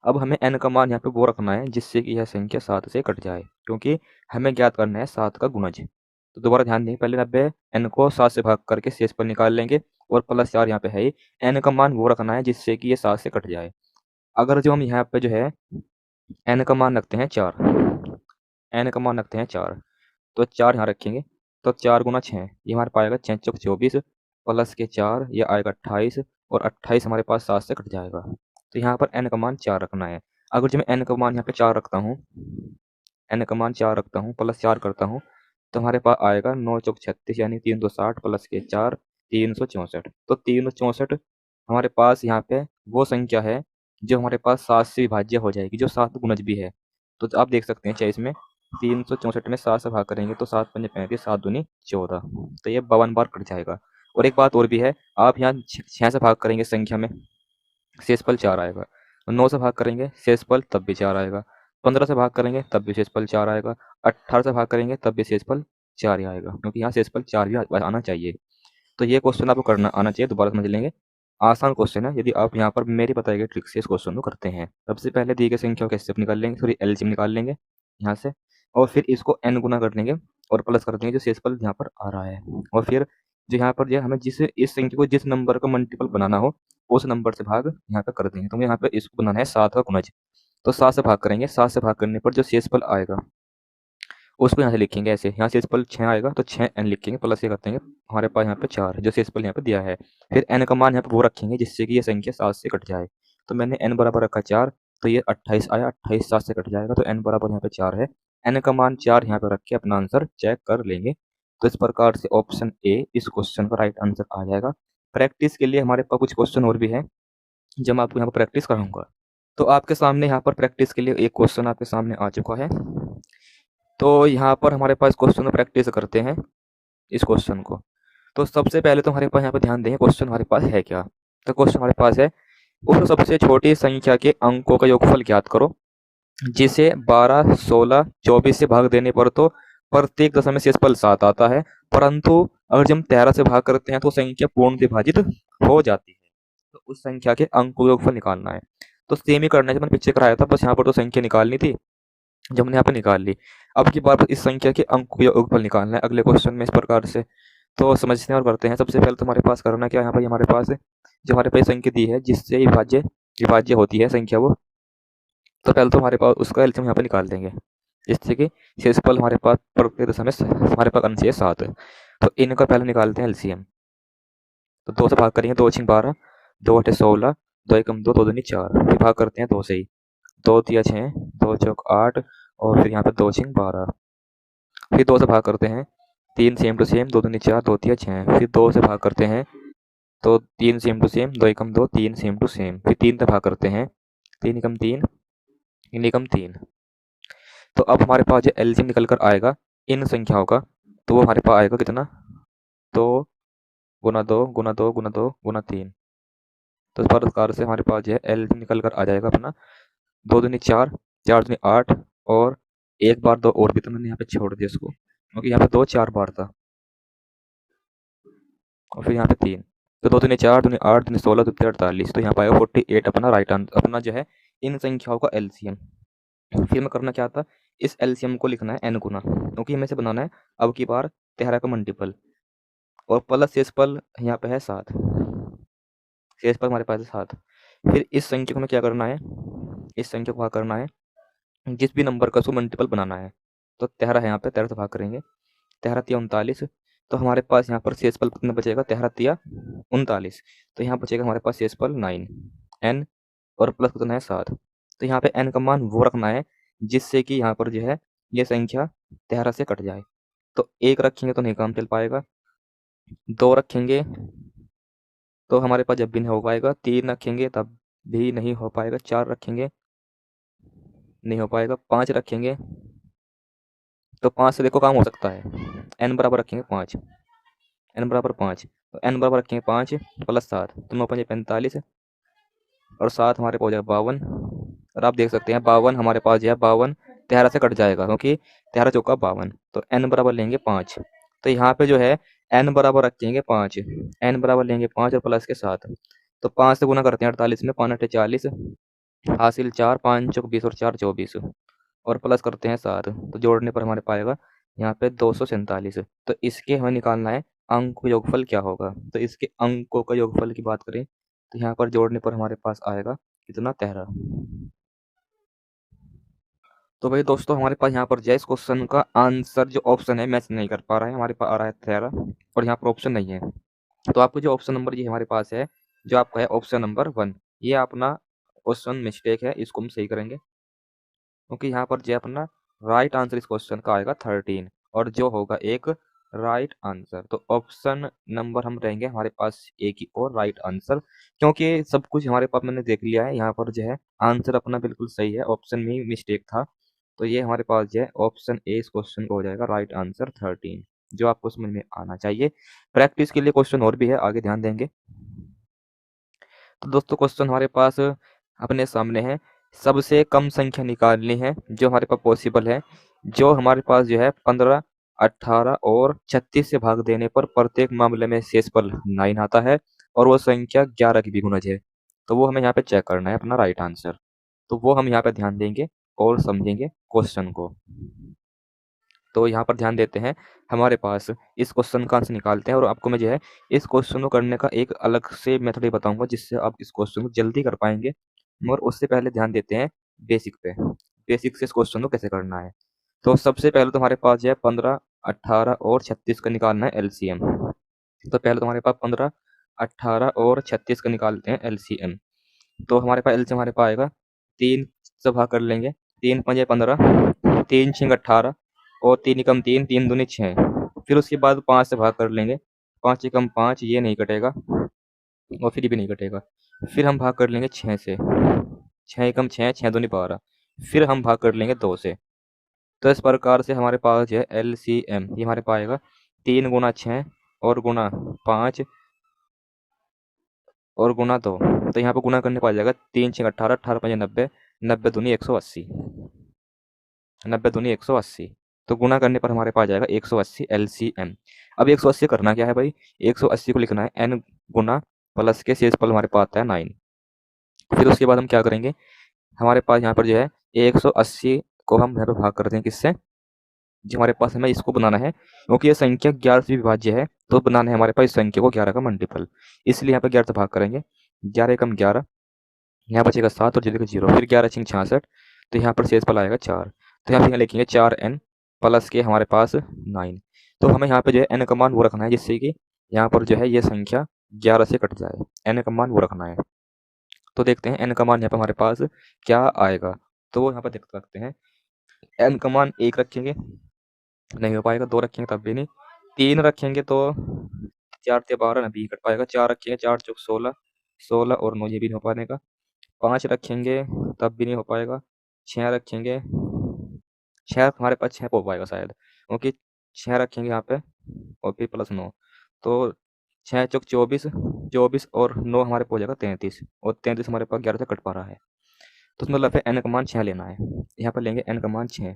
अब हमें n का मान यहाँ पे वो रखना है जिससे कि यह संख्या 7 से कट जाए, क्योंकि हमें ज्ञात करना है 7 का गुणज। तो दोबारा ध्यान दें, पहले 90 n को 7 से भाग करके शेषफल निकाल लेंगे, और प्लस 4 यहाँ पे है ही। n का मान वो रखना है जिससे कि ये 7 से कट जाए। अगर जो हम यहाँ पे जो है n का मान रखते हैं 4, n का मान रखते हैं 4, तो 4 यहाँ रखेंगे, तो 4 गुना 6, ये हमारे पास आएगा 6 चौक 24 प्लस के 4, ये आएगा 28, और 28 हमारे पास 7 से कट जाएगा। तो यहाँ पर n का मान 4 रखना है। अगर जो मैं n का मान यहाँ पे 4 रखता हूँ, n का मान 4 रखता हूँ प्लस 4 करता हूँ, तो हमारे पास आएगा 9 चौक 36, यानी 360 प्लस के 4 364। तो 364 हमारे पास यहाँ पे वो संख्या है जो हमारे पास 7 से विभाज्य हो जाएगी, जो 7 गुणज भी है। तो आप देख सकते हैं 24 में 364 में 7 से भाग करेंगे तो 7 पंजे 35, 7 दूनी 14, तो ये 52 बार कट जाएगा। और एक बात और भी है, आप यहाँ 6 से भाग करेंगे संख्या में, शेषफल 4 आएगा। 9 से भाग करेंगे शेषफल तब भी 4 आएगा। 15 से भाग करेंगे तब भी शेषफल 4 आएगा। 18 से भाग करेंगे तब भी शेषफल 4 ही आएगा, क्योंकि यहाँ शेषफल 4 भी आना चाहिए। तो ये क्वेश्चन आपको करना आना चाहिए, दोबारा समझ लेंगे। आसान क्वेश्चन है, यदि आप यहाँ पर मेरी बताई गई ट्रिक से इस क्वेश्चन को करते हैं। सबसे पहले दी गई संख्याओं के एचसीएफ निकाल लेंगे, सॉरी एलसीएम निकाल लेंगे यहाँ से, और फिर इसको n गुना कर देंगे और प्लस कर देंगे जो शेषफल यहाँ पर आ रहा है। और फिर जो यहाँ पर जो हमें जिस इस संख्या को जिस नंबर का मल्टीपल बनाना हो उस नंबर से भाग यहाँ पे कर देंगे। तो यहाँ पे इसको बनाना है 7 का गुणज, तो 7 से भाग करेंगे। 7 से भाग करने पर जो शेषफल आएगा उसको यहाँ से लिखेंगे ऐसे, यहाँ शेषफल 6 आएगा तो 6n लिखेंगे, प्लस ये कर देंगे, हमारे पास यहाँ पे 4 जो शेषफल यहाँ पे दिया है। फिर n का मान यहाँ पे वो रखेंगे जिससे कि ये संख्या 7 से कट जाए। तो मैंने n बराबर रखा 4, तो ये 28 आया, 28 7 से कट जाएगा, तो n बराबर यहाँ पे 4 है। n का मान 4 यहाँ पे रख के अपना आंसर चेक कर लेंगे। तो इस प्रकार से ऑप्शन ए इस क्वेश्चन का राइट आंसर आ जाएगा। प्रैक्टिस के लिए हमारे पास कुछ क्वेश्चन और भी है जब मैं आपको यहाँ पर प्रैक्टिस कराऊंगा। तो आपके सामने यहाँ पर प्रैक्टिस के लिए एक क्वेश्चन आपके सामने आ चुका है। तो यहाँ पर हमारे पास क्वेश्चन प्रैक्टिस करते हैं इस क्वेश्चन को। तो सबसे पहले तो हमारे पास यहाँ पे ध्यान देंगे क्वेश्चन हमारे पास है क्या। तो क्वेश्चन हमारे पास है, उस सबसे छोटी संख्या के अंकों का योगफल ज्ञात करो जिसे 12, 16, 24 से भाग देने पर तो प्रत्येक दशा में शेषफल 7 आता है, परंतु अगर जब हम 13 से भाग करते हैं तो संख्या पूर्ण विभाजित हो जाती है। तो उस संख्या के अंक का योगफल निकालना है। तो सेम ही करना है जब मैंने पीछे कराया था, बस यहाँ पर तो संख्या निकालनी थी, जब हमने यहाँ पे निकाल ली। अब की बार इस संख्या के अंक का योगफल निकालना है अगले क्वेश्चन में इस प्रकार से। तो समझते हैं और करते हैं। सबसे पहले तो हमारे पास करना क्या है, यहाँ पर हमारे पास जो हमारे पास संख्या दी है जिससे विभाज्य विभाज्य होती है संख्या वो, तो पहले तो हमारे पास उसका एलसीएम यहाँ पे निकाल देंगे, जिससे कि शेषफल हमारे पास प्रत्येक दशा में हमारे पास अंश है 7। तो इनका पहले निकालते हैं एलसीएम। तो 2 से भाग करेंगे, 2 6 12, 2 8 16, 2 एकम 2, 2 दूनी 4, फिर भाग करते हैं 2 से ही, 2 तिया 6, 2 चौक 8 और फिर यहाँ पे 2 6 12, फिर 2 से भाग करते हैं, 3 सेम टू सेम, 2 दूनी 4, 2 तिया 6, फिर 2 से भाग करते हैं तो 3 same to same, 2 Ekam 2, 3 same to same, फिर 3 से भाग करते हैं, 3 एकम 3, 3 एकम 3। तो अब हमारे पास जो एलसीएम निकल कर आएगा इन संख्याओं का, तो वो हमारे पास आएगा कितना, 2 गुना 2 गुना 2 गुना 2 गुना 3। तो इस प्रकार से हमारे पास जो है एलसीएम निकल कर आ जाएगा अपना 2 दूनी 4, 4 दूनी 8 और एक बार 2 और भी, तो मैंने यहाँ पे छोड़ दिया इसको क्योंकि यहाँ पे 2 4 बार था, और फिर यहाँ पे 3। तो 2 दूनी 4 दूनी 8 दूनी 16 दूनी 48, तो यहाँ पे आएगा 48 अपना राइट आंसर, अपना जो है इन संख्याओं का एलसीएम। फिर हमें करना क्या था, इस एलसीएम को लिखना है n गुना, क्योंकि हमें से बनाना है अब की बार 13 का मल्टीपल, और प्लस शेषफल यहाँ पे है 7, शेषफल हमारे पास है 7। फिर इस संख्या को हमें क्या करना है, इस संख्या को भाग करना है, जिस भी नंबर का उसको मल्टीपल बनाना है। तो 13 है यहाँ पे, 13 से भाग करेंगे, 13 तिया 39, तो हमारे पास यहाँ पर शेषफल कितना बचेगा, 13 तिया 39, तो यहाँ बचेगा हमारे पास शेषफल 9 n और प्लस कितना है 7। तो यहाँ पे n का मान वो रखना है जिससे कि यहाँ पर जो है ये संख्या 13 से कट जाए। तो 1 रखेंगे तो नहीं काम चल पाएगा, 2 रखेंगे तो हमारे पास जब भी नहीं हो पाएगा, 3 रखेंगे तब भी नहीं हो पाएगा, 4 रखेंगे नहीं हो पाएगा, 5 रखेंगे तो 5 से देखो काम हो सकता है, n बराबर रखेंगे 5, n बराबर 5, तो n बराबर रखेंगे 5 प्लस 7, तो 9 5 45 और 7 हमारे पास हो जाएगा 52। और आप देख सकते हैं 52 हमारे पास जो है 52 13 से कट जाएगा, क्योंकि 13 चौका 52, तो n बराबर लेंगे 5। तो यहाँ पे जो है n बराबर रखेंगे 5, n बराबर लेंगे 5 और प्लस के 7, तो 5 से गुना करते हैं 48 में, 5 8 40, हासिल 4, 5 चौक 20 और 4 24, और प्लस करते हैं 7, तो जोड़ने पर हमारे पाएगा यहाँ पे 247। तो इसके हमें निकालना है अंक का योगफल क्या होगा। तो इसके अंकों का योगफल की बात करें तो यहाँ पर जोड़ने पर हमारे पास आएगा कितना, 13। तो भाई दोस्तों हमारे पास यहाँ पर जो है इस क्वेश्चन का आंसर जो ऑप्शन है मैच नहीं कर पा रहा है, हमारे पास आ रहा है 13 और यहाँ पर ऑप्शन नहीं है। तो आपको जो ऑप्शन नंबर ये हमारे पास है, जो आपका है ऑप्शन नंबर 1, ये अपना क्वेश्चन मिस्टेक है, इसको हम सही करेंगे, क्योंकि यहाँ पर जो अपना राइट आंसर इस क्वेश्चन का आएगा 13 और जो होगा एक राइट आंसर। तो ऑप्शन नंबर हम रहेंगे हमारे पास एक ही और राइट आंसर, क्योंकि सब कुछ हमारे पास मैंने देख लिया है, यहाँ पर जो है आंसर अपना बिल्कुल सही है, ऑप्शन में ही मिस्टेक था। तो ये हमारे पास जो है ऑप्शन ए इस क्वेश्चन का हो जाएगा राइट आंसर 13, जो आपको समझ में आना चाहिए। प्रैक्टिस के लिए क्वेश्चन और भी है, आगे ध्यान देंगे। तो दोस्तों क्वेश्चन हमारे पास अपने सामने है, सबसे कम संख्या निकालनी है जो हमारे पास पॉसिबल है, जो हमारे पास जो है 15, 18 और 36 से भाग देने पर प्रत्येक मामले में शेषफल 9 आता है और वो संख्या 11 की भी गुणज है। तो वो हमें यहाँ पे चेक करना है अपना राइट आंसर। तो वो हम यहाँ पे ध्यान देंगे और समझेंगे क्वेश्चन को। तो यहाँ पर ध्यान देते हैं, हमारे पास इस क्वेश्चन का आंसर निकालते हैं और आपको मैं जो है इस क्वेश्चन को करने का एक अलग से मेथड ही बताऊंगा जिससे आप इस क्वेश्चन को जल्दी कर पाएंगे। और उससे पहले ध्यान देते हैं बेसिक पे, बेसिक से इस क्वेश्चन को कैसे करना है। तो सबसे पहले तो हमारे पास जो है 15, 18 और 36 का निकालना है एलसीएम। तो पहले तो हमारे पास 15, 18 और 36 का निकालते हैं एलसीएम। तो हमारे पास एलसीएम हमारे पास आएगा, 3 से भाग कर लेंगे, 3 5 15, 3 6 18 और 3 एकम 3, 3 दूनी 6। फिर उसके बाद 5 से भाग कर लेंगे, 5 एकम 5, ये नहीं कटेगा और फिर भी नहीं कटेगा। फिर हम भाग कर लेंगे 6 से, 6 एकम 6, 6 दूनी 12, फिर हम भाग कर लेंगे 2 से। तो इस प्रकार से हमारे पास जो है एलसीएम ये हमारे पास आएगा 3 गुना 6 और गुणा 5 और गुणा 2। तो यहाँ पर गुणा करने पर आ जाएगा 3 6 18, 18 5 90, 90 दूनी 180, 90 दूनी 180। तो गुणा करने पर हमारे पास आ जाएगा 180 एलसीएम। अब 180 करना क्या है भाई, 180 को लिखना है n गुना प्लस के शेषफल हमारे पास आता है 9। फिर उसके बाद हम क्या करेंगे, हमारे पास यहाँ पर जो है 180 को हम यहाँ पे भाग करते हैं किससे, जो हमारे पास हमें इसको बनाना है क्योंकि ये संख्या 11 से विभाज्य है, तो बनाना है हमारे पास इस संख्या को 11 का मल्टीपल। इसलिए यहाँ पे 11 से भाग करेंगे, 11 एकम 11, यहाँ बचेगा 7 और जीरो 0, फिर 11 छिंग 66, तो यहाँ पर शेषफल आएगा 4। तो यहाँ पे लिखेंगे 4n प्लस के हमारे पास 9। तो हमें यहाँ पे जो है n का मान वो रखना है जिससे कि यहाँ पर जो है ये संख्या 11 से कट जाए, n का मान वो रखना है। तो देखते हैं n का मान यहाँ पे हमारे पास क्या आएगा। तो यहाँ पर देख सकते हैं n का मान 1 रखेंगे, नहीं हो पाएगा, 2 रखेंगे तब भी नहीं, 3 रखेंगे तो 4 से 12 नहीं कट पाएगा, 4 रखेंगे 4 चौक 16, 16 और 9 ये भी नहीं हो पाने का, 5 रखेंगे तब भी नहीं हो पाएगा, 6 रखेंगे, 6 हमारे पास 6 हो पाएगा शायद, क्योंकि 6 रखेंगे यहाँ पे और फिर प्लस 9, तो 6 चौक 24, 24 और 9 हमारे पास हो जाएगा 33, और 33 हमारे पास 11 से कट पा रहा है। तो उसमें मतलब एन का मान 6 लेना है, यहाँ पर लेंगे एन का मान 6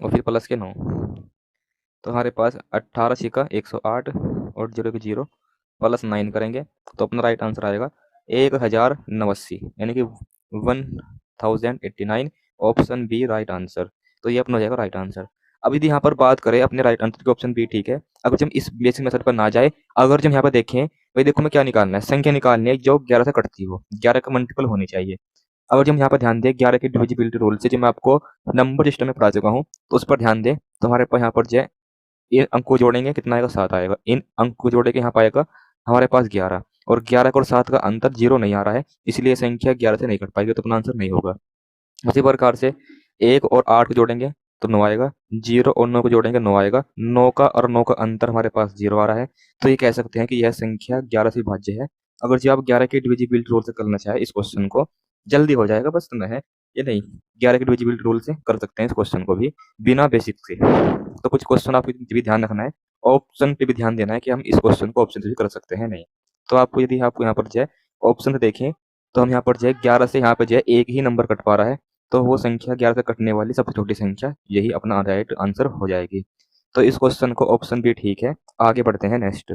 और फिर प्लस के 9। तो हमारे पास 18 छिका 108 और 0 के 0 प्लस 9 करेंगे तो अपना राइट आंसर आएगा 1089, यानी कि 1089, ऑप्शन बी राइट आंसर। तो ये अपना हो जाएगा राइट आंसर। अब यदि यहाँ पर बात करें अपने राइट आंसर की, ऑप्शन बी ठीक है। अगर जब इस बेसिक मेथड पर ना जाए, अगर जब यहाँ पर देखें भाई देखो मैं क्या निकालना है, संख्या निकालनी है जो 11 से कटती हो, 11 का मल्टीपल होनी चाहिए। अगर जब यहाँ पर ध्यान दें 11 के डिविजिबिलिटी रूल से, जो मैं आपको नंबर सिस्टम में पढ़ा चुका हूँ, तो उस पर ध्यान दें तो हमारे पास यहाँ पर जो है इन अंक को जोड़ेंगे कितना आएगा, 7 आएगा। इन अंक को जोड़े के यहाँ पाएगा हमारे पास 11, और 11 और 7 का अंतर 0 नहीं आ रहा है, इसलिए संख्या 11 से नहीं कट पाएगी, तो अपना आंसर नहीं होगा। उसी प्रकार से 1 और 8 को जोड़ेंगे तो 9 आएगा, 0 और 9 को जोड़ेंगे 9 आएगा, 9 का और 9 का अंतर हमारे पास 0 आ रहा है, तो ये कह सकते हैं कि यह संख्या 11 से विभाज्य है। अगर जो आप 11 के डिविजिबिलिटी रूल से करना चाहे इस क्वेश्चन को, जल्दी हो जाएगा, बस इतना है। ये नहीं, 11 के डिविजिबिलिटी रूल से कर सकते हैं इस क्वेश्चन को भी बिना बेसिक से। तो कुछ क्वेश्चन आपको भी ध्यान रखना है, ऑप्शन पे भी ध्यान देना है कि हम इस क्वेश्चन को ऑप्शन से भी कर सकते हैं नहीं। तो आपको यदि आपको यहाँ पर जो है ऑप्शन से देखें, तो हम यहाँ पर जो है 11 से यहाँ पर जो है एक ही नंबर कट पा रहा है, तो वो संख्या 11 से कटने वाली सबसे छोटी संख्या यही अपना राइट आंसर हो जाएगी। तो इस क्वेश्चन को ऑप्शन भी ठीक है। आगे बढ़ते हैं नेक्स्ट।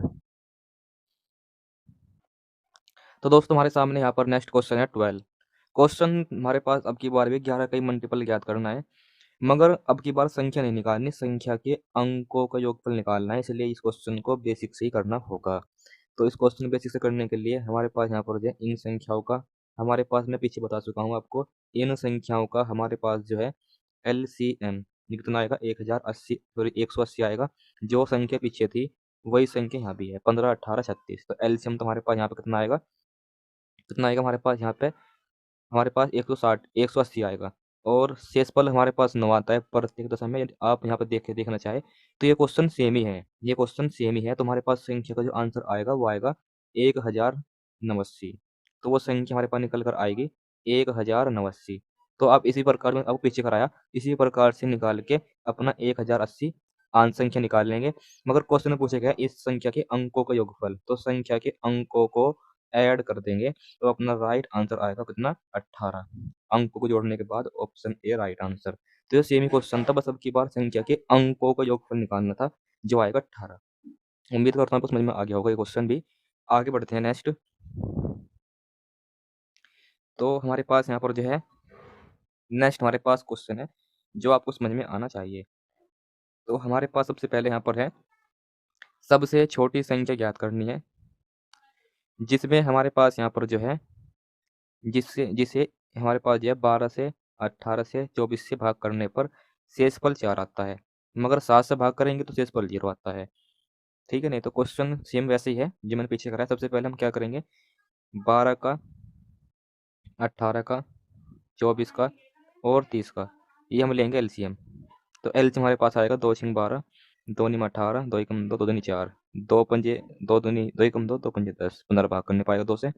तो दोस्तों हमारे सामने यहाँ पर नेक्स्ट क्वेश्चन है 12। क्वेश्चन हमारे पास अब की बार भी 11 का ही मल्टीपल ज्ञात करना है, मगर अब की बार संख्या नहीं निकालनी, संख्या के अंकों का योगफल निकालना है, इसलिए इस क्वेश्चन को बेसिक से ही करना होगा। तो इस क्वेश्चन बेसिक से करने के लिए हमारे पास यहाँ पर जो है इन संख्याओं का, हमारे पास मैं पीछे बता चुका हूँ आपको, इन संख्याओं का हमारे पास जो है एलसीएम कितना आएगा, 1080 सॉरी 180 आएगा। जो संख्या पीछे थी वही संख्या यहाँ भी है, 15 18 36। तो एलसीएम तो हमारे पास यहाँ पे कितना आएगा, कितना आएगा हमारे पास यहाँ पे, हमारे पास 160 180 आएगा, और शेषफल हमारे पास 9 आता है प्रत्येक दशा में। यदि आप यहाँ पे देखना चाहे तो ये क्वेश्चन सेम ही है, ये क्वेश्चन सेम ही है। तो हमारे पास संख्या का जो आंसर आएगा वो आएगा 1089। तो वो संख्या हमारे पास निकल कर आएगी 1089। तो आप इसी प्रकार में अब पीछे कराया, इसी प्रकार से निकाल के अपना 1080 आंसर संख्या निकाल लेंगे। मगर क्वेश्चन में पूछा गया इस संख्या के अंकों का योगफल, तो संख्या के अंकों को ऐड कर देंगे, तो अपना राइट आंसर आएगा कितना, 18। अंकों को जोड़ने के बाद ऑप्शन ए राइट आंसर। तो ये सेम ही क्वेश्चन था, बस अब की बार संख्या के अंकों का योगफल निकालना था, जो आएगा 18। उम्मीद करता हूँ आपको समझ में आ गया होगा ये क्वेश्चन भी। आगे बढ़ते हैं नेक्स्ट। तो हमारे पास यहाँ पर जो है नेक्स्ट हमारे पास क्वेश्चन है जो आपको समझ में आना चाहिए। तो हमारे पास सबसे पहले यहाँ पर है सबसे छोटी संख्या ज्ञात करनी है, जिसमें हमारे पास यहाँ पर जो है जिससे जिसे हमारे पास जो है 12 से 18 से 24 से भाग करने पर शेषफल 4 आता है, मगर 7 से भाग करेंगे तो शेषफल 0 आता है। ठीक है, नहीं तो क्वेश्चन सेम वैसे ही है जो मैंने पीछे कराया। सबसे पहले हम क्या करेंगे, 12 का, 18 का, 24 का और 30 का, ये हम लेंगे एलसीएम। तो एलसीएम हमारे पास आएगा 2 छिंग 12, 2 निम 18, 2 एकम 2, 2 दूनी 4, 2 पंजे 2 दूनी 2 एकम 2, 2 पंजे 10, 15 भाग करने पाएगा 2 से।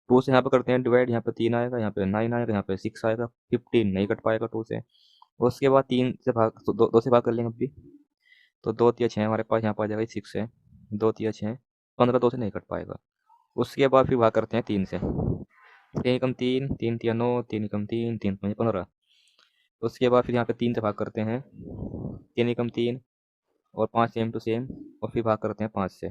2 से यहाँ पे करते हैं डिवाइड, यहाँ पे 3 आएगा, यहाँ पे 9 आएगा, यहाँ पे 6 आएगा, 15 नहीं कट पाएगा 2 से। उसके बाद 3 से भाग, 2 से भाग कर लेंगे अभी, तो 2 तिया 6 हमारे पास यहाँ पर आ जाएगा 6 है, 2 तिया 6, 15 2 से नहीं कट पाएगा। उसके बाद फिर भाग करते हैं 3 से, 3 एकम 3, 3 तिया 9, 3 एकम 3, 3 पंजे 15। उसके बाद फिर यहाँ पे 3 से भाग करते हैं, 3 एकम 3 और 5 सेम टू सेम, और फिर भाग करते हैं 5 से।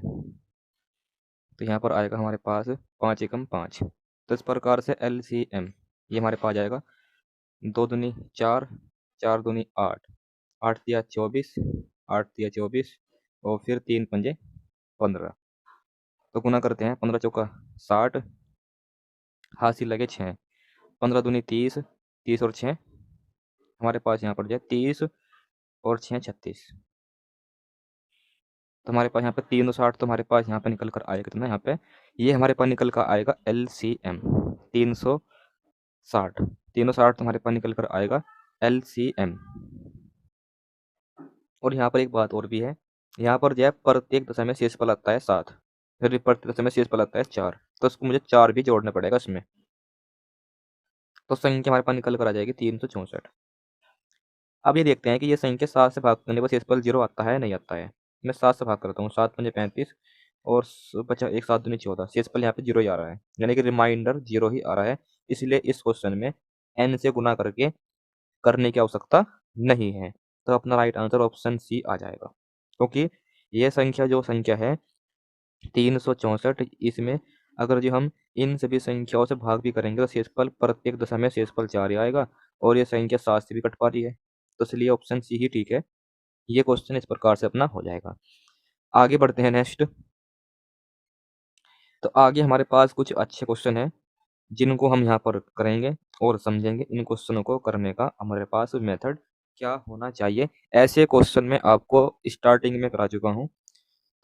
तो यहाँ पर आएगा हमारे पास 5 एकम 5। तो इस प्रकार से LCM ये हमारे पास जाएगा 2 दूनी 4, 4 दूनी 8, 8 तिया 24, 8 तिया 24 और फिर 3 पंजे 15। तो गुना करते हैं, 15 चौका 60, हासिल लगे 6, 15 दूनी 30, 30 और 6 हमारे पास यहाँ पर जाए 30 और 6 36। तो हमारे पास यहाँ पे 360, तो हमारे पास यहाँ पे निकल कर आएगा कितना, यहाँ पे ये हमारे पास निकल कर आएगा LCM 360, 360 तो हमारे पास निकल कर आएगा LCM। और यहाँ पर एक बात और भी है, यहाँ पर जो है प्रत्येक दशा में शेषफल आता है 7, फिर प्रत्येक दशा में शेषफल आता है 4, तो उसको मुझे 4 भी जोड़ना पड़ेगा इसमें। तो संख्या हमारे पास निकल कर आ जाएगी 364। अब ये देखते हैं कि ये संख्या 7 से भाग करने पर शेषफल 0 आता है नहीं आता है। मैं 7 से भाग करता हूँ, 7 पंजे 35 और बचा 1 7 दूनी 14, शेषफल यहाँ पे 0 ही आ रहा है, यानी कि रिमाइंडर 0 ही आ रहा है। इसलिए इस क्वेश्चन में n से गुना करके करने की आवश्यकता नहीं है। तो अपना राइट आंसर ऑप्शन सी आ जाएगा, क्योंकि ये संख्या जो संख्या है 364, इसमें अगर जो हम इन सभी संख्याओं से भाग भी करेंगे तो शेषफल प्रत्येक दशा में शेषफल 4 ही आएगा, और ये संख्या 7 से भी कट पा रही है, तो इसलिए ऑप्शन सी ही ठीक है। ये क्वेश्चन इस प्रकार से अपना हो जाएगा। आगे बढ़ते हैं नेक्स्ट। तो आगे हमारे पास कुछ अच्छे क्वेश्चन हैं जिनको हम यहाँ पर करेंगे और समझेंगे इन क्वेश्चनों को करने का हमारे पास मेथड क्या होना चाहिए। ऐसे क्वेश्चन में आपको स्टार्टिंग में करा चुका हूँ,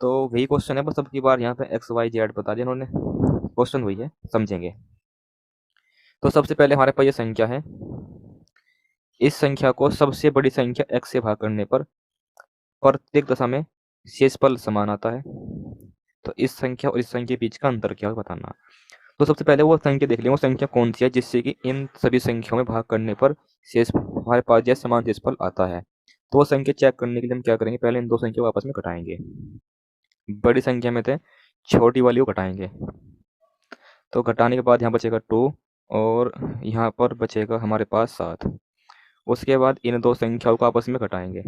तो वही क्वेश्चन है, बस अब की बार यहाँ पे XYZ बता दिया उन्होंने, क्वेश्चन वही है, समझेंगे। तो सबसे पहले हमारे पास ये संख्या है, इस संख्या को सबसे बड़ी संख्या x से भाग करने पर प्रत्येक दशा में शेषफल समान आता है। तो इस संख्या और इस संख्या के बीच का अंतर क्या है बताना। तो सबसे पहले वो संख्या देख लें, वो संख्या कौन सी है जिससे कि इन सभी संख्याओं में भाग करने पर शेष हमारे पास जो समान शेषफल आता है। तो वो संख्या चेक करने के लिए हम क्या करेंगे, पहले इन दो संख्या को आपस में घटाएंगे, बड़ी संख्या में थे छोटी वाली को घटाएंगे। तो घटाने के बाद यहाँ बचेगा 2 और यहाँ पर बचेगा हमारे पास 7। उसके बाद इन दो संख्याओं को आपस में घटाएंगे,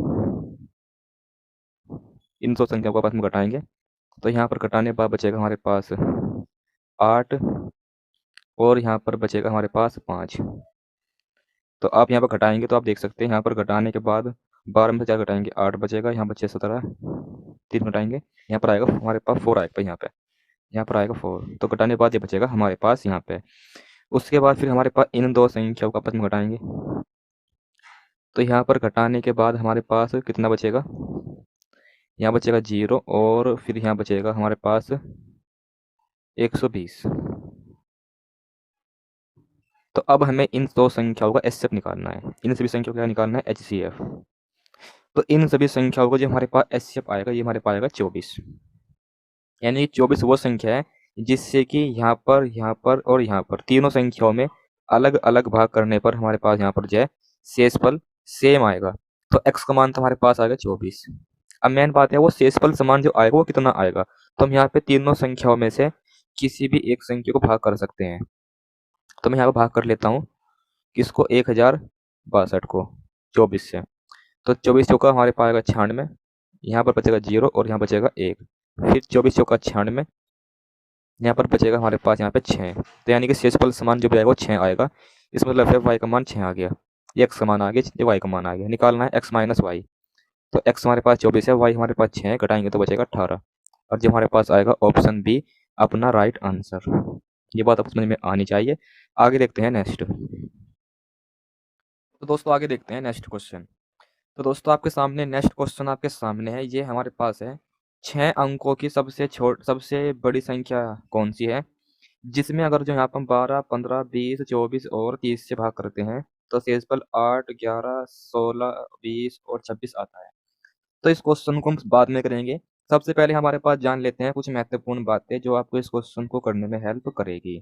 इन दो संख्याओं को आपस में घटाएंगे। तो यहाँ पर घटाने के बाद बचेगा हमारे पास 8 और यहाँ पर बचेगा हमारे पास 5। तो आप यहाँ पर घटाएंगे तो आप देख सकते हैं यहाँ पर घटाने के बाद 12 में से 4 घटाएंगे 8 बचेगा, यहाँ बचे 17, 3 घटाएंगे यहाँ पर आएगा हमारे पास 4 आएगा, यहाँ पर आएगा 4। तो घटाने के बाद ये बचेगा हमारे पास यहाँ पे। उसके बाद फिर हमारे पास इन दो संख्याओं को आपस में घटाएंगे, तो यहाँ पर घटाने के बाद हमारे पास कितना बचेगा, यहाँ बचेगा 0 और फिर यहाँ बचेगा हमारे पास 120। तो अब हमें इन दो संख्याओं का HCF निकालना है, इन सभी संख्याओं का क्या निकालना है, HCF। तो इन सभी संख्याओं को जो हमारे पास HCF आएगा, ये हमारे पास आएगा 24, यानी 24 वो संख्या है जिससे कि यहाँ पर और यहाँ पर तीनों संख्याओं में अलग अलग भाग करने पर हमारे पास यहाँ पर जो है शेषफल सेम आएगा। तो x का मान तो हमारे पास आएगा 24। अब मेन बात है वो शेषफल समान जो आएगा वो कितना आएगा, तो हम यहाँ पे तीनों संख्याओं में से किसी भी एक संख्या को भाग कर सकते हैं। तो मैं यहाँ पर भाग कर लेता हूँ किसको, 1062 को 24 से। तो 24 चौका हमारे पास आएगा 96, यहाँ पर बचेगा 0 और यहाँ बचेगा 1, फिर 24 चौका 96, यहाँ पर बचेगा हमारे पास यहाँ पे 6। तो यानी कि शेषफल समान जो भी आएगा वो 6 आएगा। इस मतलब है y का मान 6 आ गया, ये x का मान आ गया, ये y का मान आ गया। निकालना है x माइनस वाई। तो x हमारे पास 24 है, y हमारे पास 6 है, घटाएंगे तो बचेगा 18, और जो हमारे पास आएगा ऑप्शन बी अपना राइट आंसर। ये बात आपको समझ में आनी चाहिए। आगे देखते हैं नेक्स्ट। तो दोस्तों आगे देखते हैं नेक्स्ट क्वेश्चन। तो दोस्तों आपके सामने नेक्स्ट क्वेश्चन आपके सामने है, ये हमारे पास है 6 अंकों की सबसे बड़ी संख्या कौन सी है जिसमें अगर जो यहाँ पर 12, 15, 20, 24 और 30 से भाग करते हैं तो शेषफल 8, 11, 16, 20 और 26 आता है। तो इस क्वेश्चन को हम बाद में करेंगे, सबसे पहले हमारे पास जान लेते हैं कुछ महत्वपूर्ण बातें जो आपको इस क्वेश्चन को करने में हेल्प करेगी।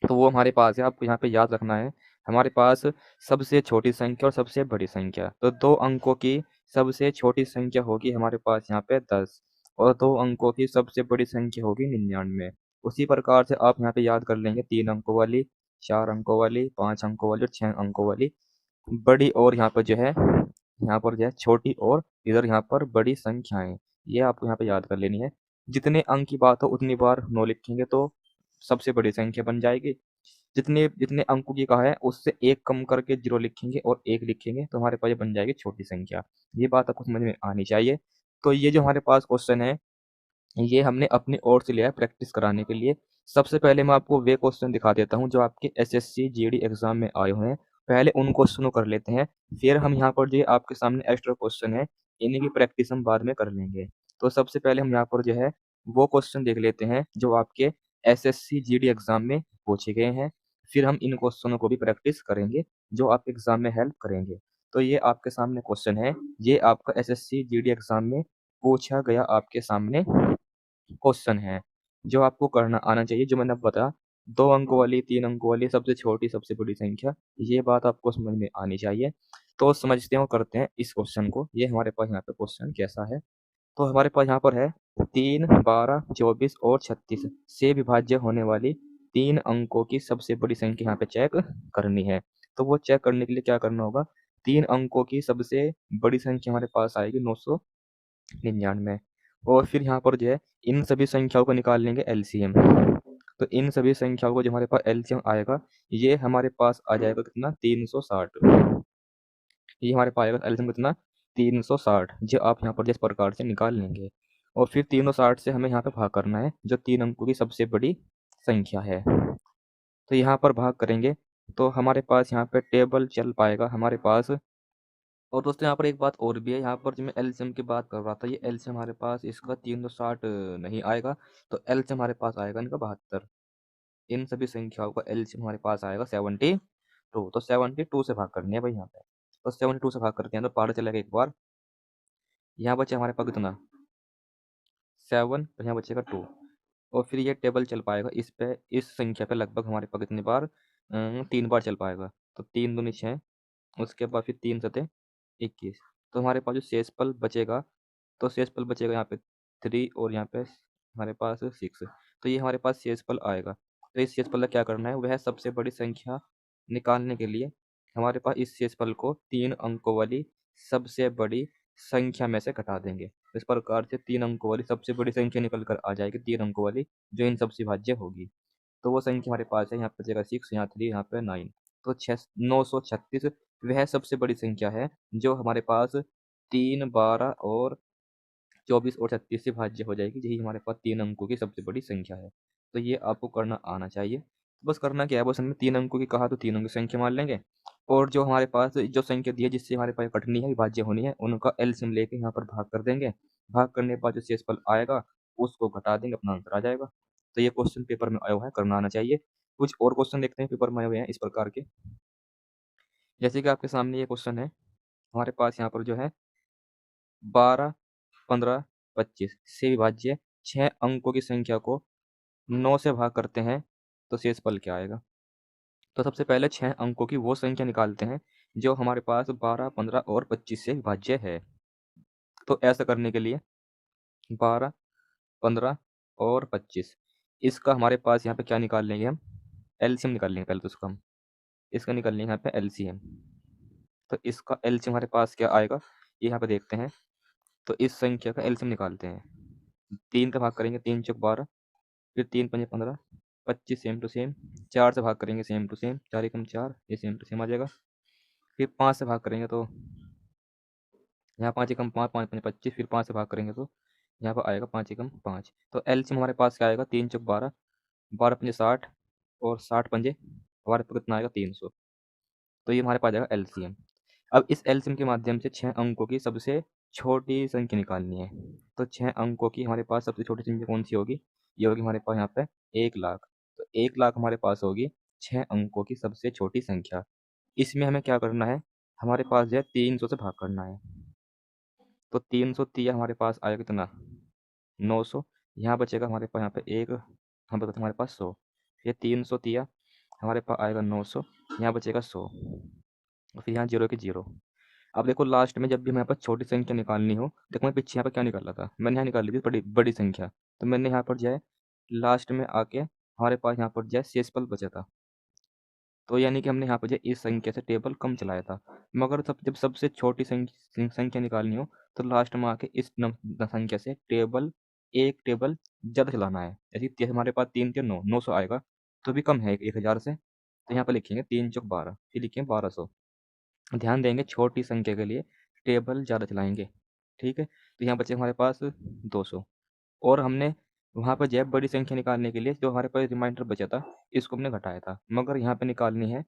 तो वो हमारे पास है, आपको यहाँ पे याद रखना है हमारे पास सबसे छोटी संख्या और सबसे बड़ी संख्या। तो 2 अंकों की सबसे छोटी संख्या होगी हमारे पास यहाँ पे 10 और 2 अंकों की सबसे बड़ी संख्या होगी 99। उसी प्रकार से आप यहाँ पे याद कर लेंगे 3 अंकों वाली, 4 अंकों वाली, 5 अंकों वाली और 6 अंकों वाली बड़ी और यहाँ पर जो है छोटी और इधर यहाँ पर बड़ी संख्याएँ। ये आपको यहाँ पे याद कर लेनी है। जितने अंक की बात हो उतनी बार 9 लिखेंगे तो सबसे बड़ी संख्या बन जाएगी। जितने जितने अंकों की कहा है उससे 1 कम करके 0 लिखेंगे और 1 लिखेंगे तो हमारे पास ये बन जाएगी छोटी संख्या। ये बात आपको समझ में आनी चाहिए। तो ये जो हमारे पास क्वेश्चन है, ये हमने अपनी ओर से लिया है प्रैक्टिस कराने के लिए। सबसे पहले मैं आपको वे क्वेश्चन दिखा देता हूँ जो आपके एसएससी जीडी एग्जाम में आए हुए हैं। पहले उन क्वेश्चनों कर लेते हैं, फिर हम यहाँ पर जो ये आपके सामने एक्स्ट्रा क्वेश्चन है, इन्हीं की प्रैक्टिस हम बाद में कर लेंगे। तो सबसे पहले हम यहाँ पर जो है वो क्वेश्चन देख लेते हैं जो आपके एसएससी जीडी एग्जाम में पूछे गए हैं। फिर हम इन क्वेश्चनों को भी प्रैक्टिस करेंगे जो आपके एग्जाम में हेल्प करेंगे। तो ये आपके सामने क्वेश्चन है, ये आपका एसएससी जीडी एग्जाम में पूछा गया आपके सामने क्वेश्चन है, जो आपको करना आना चाहिए। जो मैंने अब बताया 2 अंकों वाली, 3 अंकों वाली, सबसे छोटी, सबसे बड़ी संख्या, ये बात आपको समझ में आनी चाहिए। तो समझते हैं और करते हैं इस क्वेश्चन को। ये हमारे पास यहाँ पे क्वेश्चन कैसा है? तो हमारे पास यहाँ पर है 3, 12, 24 और 36 से विभाज्य होने वाली 3 अंकों की सबसे बड़ी संख्या यहाँ पे चेक करनी है। तो वो चेक करने के लिए क्या करना होगा? 3 अंकों की सबसे बड़ी संख्या हमारे पास आएगी 999 और फिर यहाँ पर जो है इन सभी संख्याओं को निकाल लेंगे एलसीएम। तो इन सभी संख्याओं को जो हमारे पास एलसीएम आएगा, ये हमारे पास आ जाएगा कितना? 360। ये हमारे पास आएगा एलसीएम कितना? 360। जो आप यहाँ पर जिस प्रकार से निकाल लेंगे और फिर 360 से हमें यहाँ पे भाग करना है जो 3 अंकों की सबसे बड़ी संख्या है। तो यहाँ पर भाग करेंगे तो हमारे पास यहाँ पे टेबल चल पाएगा हमारे पास। और दोस्तों यहाँ पर एक बात और भी है, यहाँ पर जो मैं एलसीएम की बात कर रहा था, ये एलसीएम हमारे पास इसका 360 नहीं आएगा, तो एलसीएम हमारे पास आएगा इनका 72। इन सभी संख्याओं का एलसीएम हमारे पास आएगा 72। तो 72 से भाग करनी है भाई यहाँ पे। तो 72 से भाग करते हैं तो पार चलेगा एक बार। यहाँ बचे हमारे पास कितना? 7 और यहाँ बचेगा 2 और फिर ये टेबल चल पाएगा इस पे, इस संख्या पे लगभग हमारे पास कितनी बार? 3 बार चल पाएगा। तो 3 दूनी 6, उसके बाद फिर 3 सते 21। तो हमारे पास जो शेषफल बचेगा, तो शेषफल बचेगा यहाँ पे 3 और यहाँ पे हमारे पास 6। तो ये हमारे पास शेषफल आएगा। तो इस शेषफल का क्या करना है? वह सबसे बड़ी संख्या निकालने के लिए हमारे पास इस शेषफल को 3 अंकों वाली सबसे बड़ी संख्या में से घटा देंगे। इस प्रकार से 3 अंकों वाली सबसे बड़ी संख्या निकल कर आ जाएगी, 3 अंकों वाली, जो इन सबसे भाज्य होगी। तो वो संख्या हमारे पास है, यहाँ पे बचेगा 6, यहाँ 3, यहाँ पे 9। तो 936 वह सबसे बड़ी संख्या है जो हमारे पास 3, 12 और 24 और 36 से भाज्य हो जाएगी। यही हमारे पास 3 अंकों की सबसे बड़ी संख्या है। तो ये आपको करना आना चाहिए। तो बस करना क्या है, बस हमने 3 अंकों की कहा तो 3 अंकों की संख्या मान लेंगे और जो हमारे पास जो संख्या दी है जिससे हमारे पास कटनी है, विभाज्य होनी है, उनका एलसीएम लेके यहाँ पर भाग कर देंगे। भाग करने के बाद जो शेषफल आएगा उसको घटा देंगे, अपना आंसर आ जाएगा। तो ये क्वेश्चन पेपर में आया हुआ है, करना आना चाहिए। कुछ और क्वेश्चन देखते हैं पेपर में आए हुए हैं इस प्रकार के। जैसे कि आपके सामने ये क्वेश्चन है, हमारे पास यहाँ पर जो है 12, 15, 25 से विभाज्य 6 अंकों की संख्या को 9 से भाग करते हैं तो शेषफल क्या आएगा? तो सबसे पहले 6 अंकों की वो संख्या निकालते हैं जो हमारे पास 12, 15 और 25 से विभाज्य है। तो ऐसा करने के लिए 12, 15 और 25, इसका हमारे पास यहाँ पे क्या निकाल लेंगे हम? एलसीएम निकाल लेंगे पहले तो इसका हम। इसका निकाल लेंगे यहाँ पे एलसीएम। तो इसका एलसीएम हमारे पास क्या आएगा? ये यहाँ पे देखते हैं। तो इस संख्या का एलसीएम निकालते हैं। 3 का भाग करेंगे, 3 चौक 12, फिर 3 पंजे 15, 25 सेम टू सेम। 4 से भाग करेंगे सेम टू सेम, 4 एकम 4, ये सेम टू सेम आ जाएगा। फिर 5 से भाग करेंगे तो यहाँ 5 एकम 5, 5 पंजे 25, फिर 5 से भाग करेंगे तो यहाँ पर आएगा 5 एकम 5। तो एलसीएम हमारे पास क्या आएगा? 3 चौक 12, 12 पंजे 60 और 60 पंजे हमारे पास कितना आएगा? 300। तो ये हमारे पास आएगा एलसीएम। अब इस एलसीएम के माध्यम से 6 अंकों की सबसे छोटी संख्या निकालनी है। तो 6 अंकों की हमारे पास सबसे छोटी संख्या कौन सी होगी? ये होगी हमारे पास यहाँ पे 1 लाख। तो 1 लाख हमारे पास होगी 6 अंकों की सबसे छोटी संख्या। इसमें हमें क्या करना है? हमारे पास जो है 300 से भाग करना है। तो 300 तिया हमारे पास आएगा कितना? 900। यहाँ बचेगा हमारे पास यहाँ पे एक, हम बताते हमारे पास 100। ये 300 तिया हमारे पास आएगा 900 यहाँ बचेगा 100 और फिर यहाँ 0 की 0। अब देखो लास्ट में जब भी हमारे पास छोटी संख्या निकालनी हो, देखो मैं पीछे यहाँ पे क्या निकाला था, मैंने यहाँ निकाली थी बड़ी बड़ी संख्या, तो मैंने यहाँ पर जो है लास्ट में आके हमारे पास यहाँ पर जो है शेषफल बचा था। तो यानी कि हमने यहाँ पर जो इस संख्या से टेबल कम चलाया था। मगर जब सबसे छोटी संख्या निकालनी हो तो लास्ट में आके इस संख्या से एक टेबल ज़्यादा चलाना है। जैसे हमारे पास 3 × 9 900 आएगा, तो भी कम है 1000 से। तो यहाँ पर लिखेंगे 3 × 12, फिर लिखेंगे 1200। ध्यान देंगे छोटी संख्या के लिए टेबल ज़्यादा चलाएंगे। ठीक है, तो यहाँ बचे हमारे पास 200। और हमने वहाँ पर जो है बड़ी संख्या निकालने के लिए जो हमारे पास रिमाइंडर बचा था, इसको हमने घटाया था, मगर यहाँ पे निकालनी है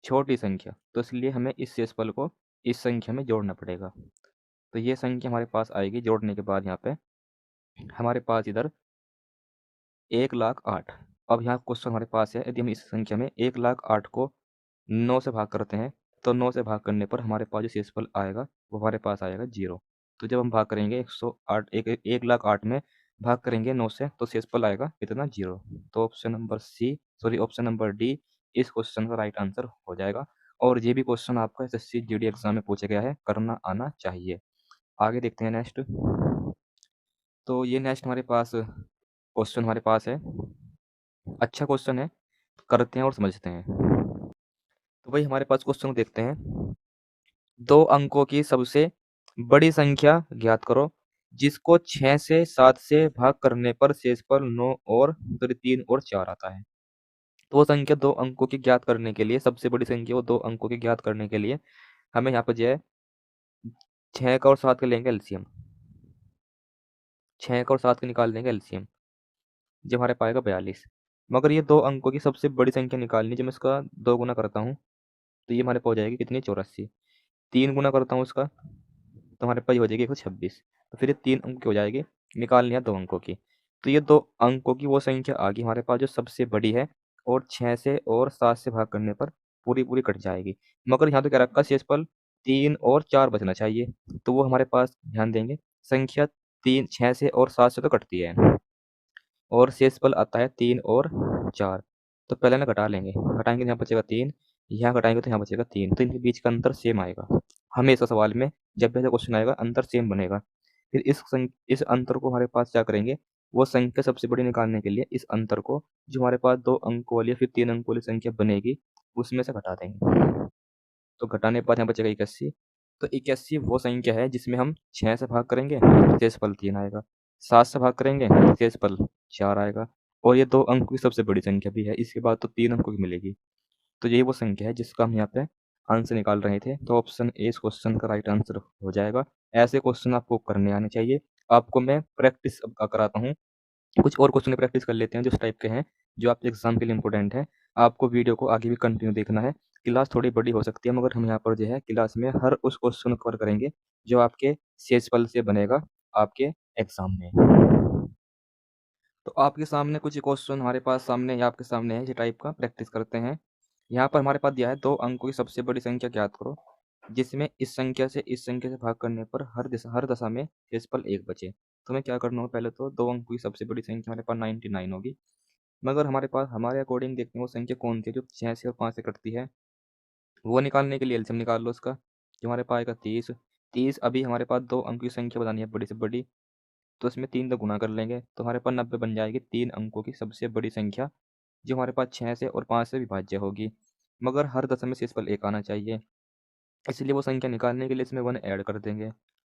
छोटी संख्या, तो इसलिए हमें इस शेषफल को इस संख्या में जोड़ना पड़ेगा। तो ये संख्या हमारे पास आएगी, जोड़ने के बाद यहाँ पे हमारे पास इधर 1,08,000। अब यहाँ क्वेश्चन हमारे पास है, यदि हम इस संख्या में 1,08,000 को 9 से भाग करते हैं, तो 9 से भाग करने पर हमारे पास जो शेषफल आएगा वो हमारे पास आएगा 0। तो जब हम भाग करेंगे 1,08,000 में भाग करेंगे 9 से, तो शेषफल आएगा कितना? 0। तो ऑप्शन नंबर डी इस क्वेश्चन का राइट आंसर हो जाएगा। और ये भी क्वेश्चन आपका एसएससी जीडी एग्जाम में पूछा गया है, करना आना चाहिए। आगे देखते हैं नेक्स्ट। तो ये नेक्स्ट हमारे पास क्वेश्चन हमारे पास है, अच्छा क्वेश्चन है, करते हैं और समझते हैं। तो भाई हमारे पास क्वेश्चन को देखते हैं। 2 अंकों की सबसे बड़ी संख्या ज्ञात करो जिसको 6 से 7 से भाग करने पर शेषफल 9 और 3 और 4 आता है। तो वो संख्या 2 अंकों की ज्ञात करने के लिए, सबसे बड़ी संख्या वो 2 अंकों की ज्ञात करने के लिए हमें यहाँ पर जो है 6 का और 7 का लेंगे एलसीएम। 6 का और 7 का निकाल लेंगे एलसीएम, जो हमारे पाएगा 42। मगर ये 2 अंकों की सबसे बड़ी संख्या निकालनी, जब मैं इसका 2 गुना करता हूँ तो ये हमारे पास हो जाएगी कितनी? 84। 3 गुना करता हूँ उसका तो हमारे पास ये हो जाएगी 126। तो फिर ये 3 अंक की हो जाएगी, निकालनी है 2 अंकों की। तो ये 2 अंकों की वो संख्या आ गई हमारे पास जो सबसे बड़ी है, और 6 से और 7 से भाग करने पर पूरी कट जाएगी। मगर यहाँ तो क्या रखा, शेषफल 3 और 4 बचना चाहिए, तो वो हमारे पास ध्यान देंगे संख्या 6 से और 7 से तो कटती है, और शेषफल आता है 3 और 4। तो पहले ना घटा लेंगे, घटाएंगे तो यहाँ बचेगा 3, यहाँ घटाएंगे तो यहाँ बचेगा 3, तो इनके बीच का अंतर सेम आएगा। हमेशा सवाल में जब भी ऐसा क्वेश्चन आएगा अंतर सेम बनेगा। फिर इस अंतर को हमारे पास क्या करेंगे, वो संख्या सबसे बड़ी निकालने के लिए इस अंतर को, जो हमारे पास 2 अंक वाली या फिर 3 अंक वाली संख्या बनेगी, उसमें से घटा देंगे। तो घटाने के बाद यहाँ बचेगा 81। तो 81 वो संख्या है जिसमें हम 6 से भाग करेंगे, शेषफल 3 आएगा, 7 से भाग करेंगे, शेषफल 4 आएगा, और ये 2 अंक की सबसे बड़ी संख्या भी है, इसके बाद तो 3 अंकों की मिलेगी। तो यही वो संख्या है जिसका हम यहाँ पे आंसर निकाल रहे थे। तो ऑप्शन ए इस क्वेश्चन का राइट आंसर हो जाएगा। ऐसे क्वेश्चन आपको करने आने चाहिए। आपको मैं प्रैक्टिस कराता हूँ, कुछ और क्वेश्चन की प्रैक्टिस कर लेते हैं जो इस टाइप के हैं, जो आपके एग्जाम के लिए इंपॉर्टेंट है। आपको वीडियो को आगे भी कंटिन्यू देखना है। क्लास थोड़ी बड़ी हो सकती है, मगर हम यहाँ पर जो है क्लास में हर उस क्वेश्चन को कवर करेंगे जो आपके शेषफल से बनेगा आपके एग्जाम में। तो आपके सामने कुछ क्वेश्चन हमारे पास सामने या आपके सामने है, इसी टाइप का प्रैक्टिस करते हैं। यहाँ पर हमारे पास दिया है 2 अंकों की सबसे बड़ी संख्या ज्ञात करो जिसमें इस संख्या से भाग करने पर हर दशा में शेषफल 1 बचे। तो हमें क्या करना होगा, पहले तो 2 अंकों की सबसे बड़ी संख्या हमारे पास 99 होगी। मगर हमारे पास हमारे अकॉर्डिंग देखते हैं वो संख्या कौन सी है जो 6 से और 5 से कटती है। वो निकालने के लिए एलसीएम निकाल लो उसका, जो हमारे पास आएगा 30। 30 अभी हमारे पास 2 अंक की संख्या बतानी है बड़ी से बड़ी, तो इसमें 3 से गुणा कर लेंगे तो हमारे पास 90 बन जाएगी 3 अंकों की सबसे बड़ी संख्या, जो हमारे पास 6 से और 5 से विभाज्य होगी। मगर हर दशा में शेषफल 1 आना चाहिए, इसलिए वो संख्या निकालने के लिए इसमें 1 ऐड कर देंगे।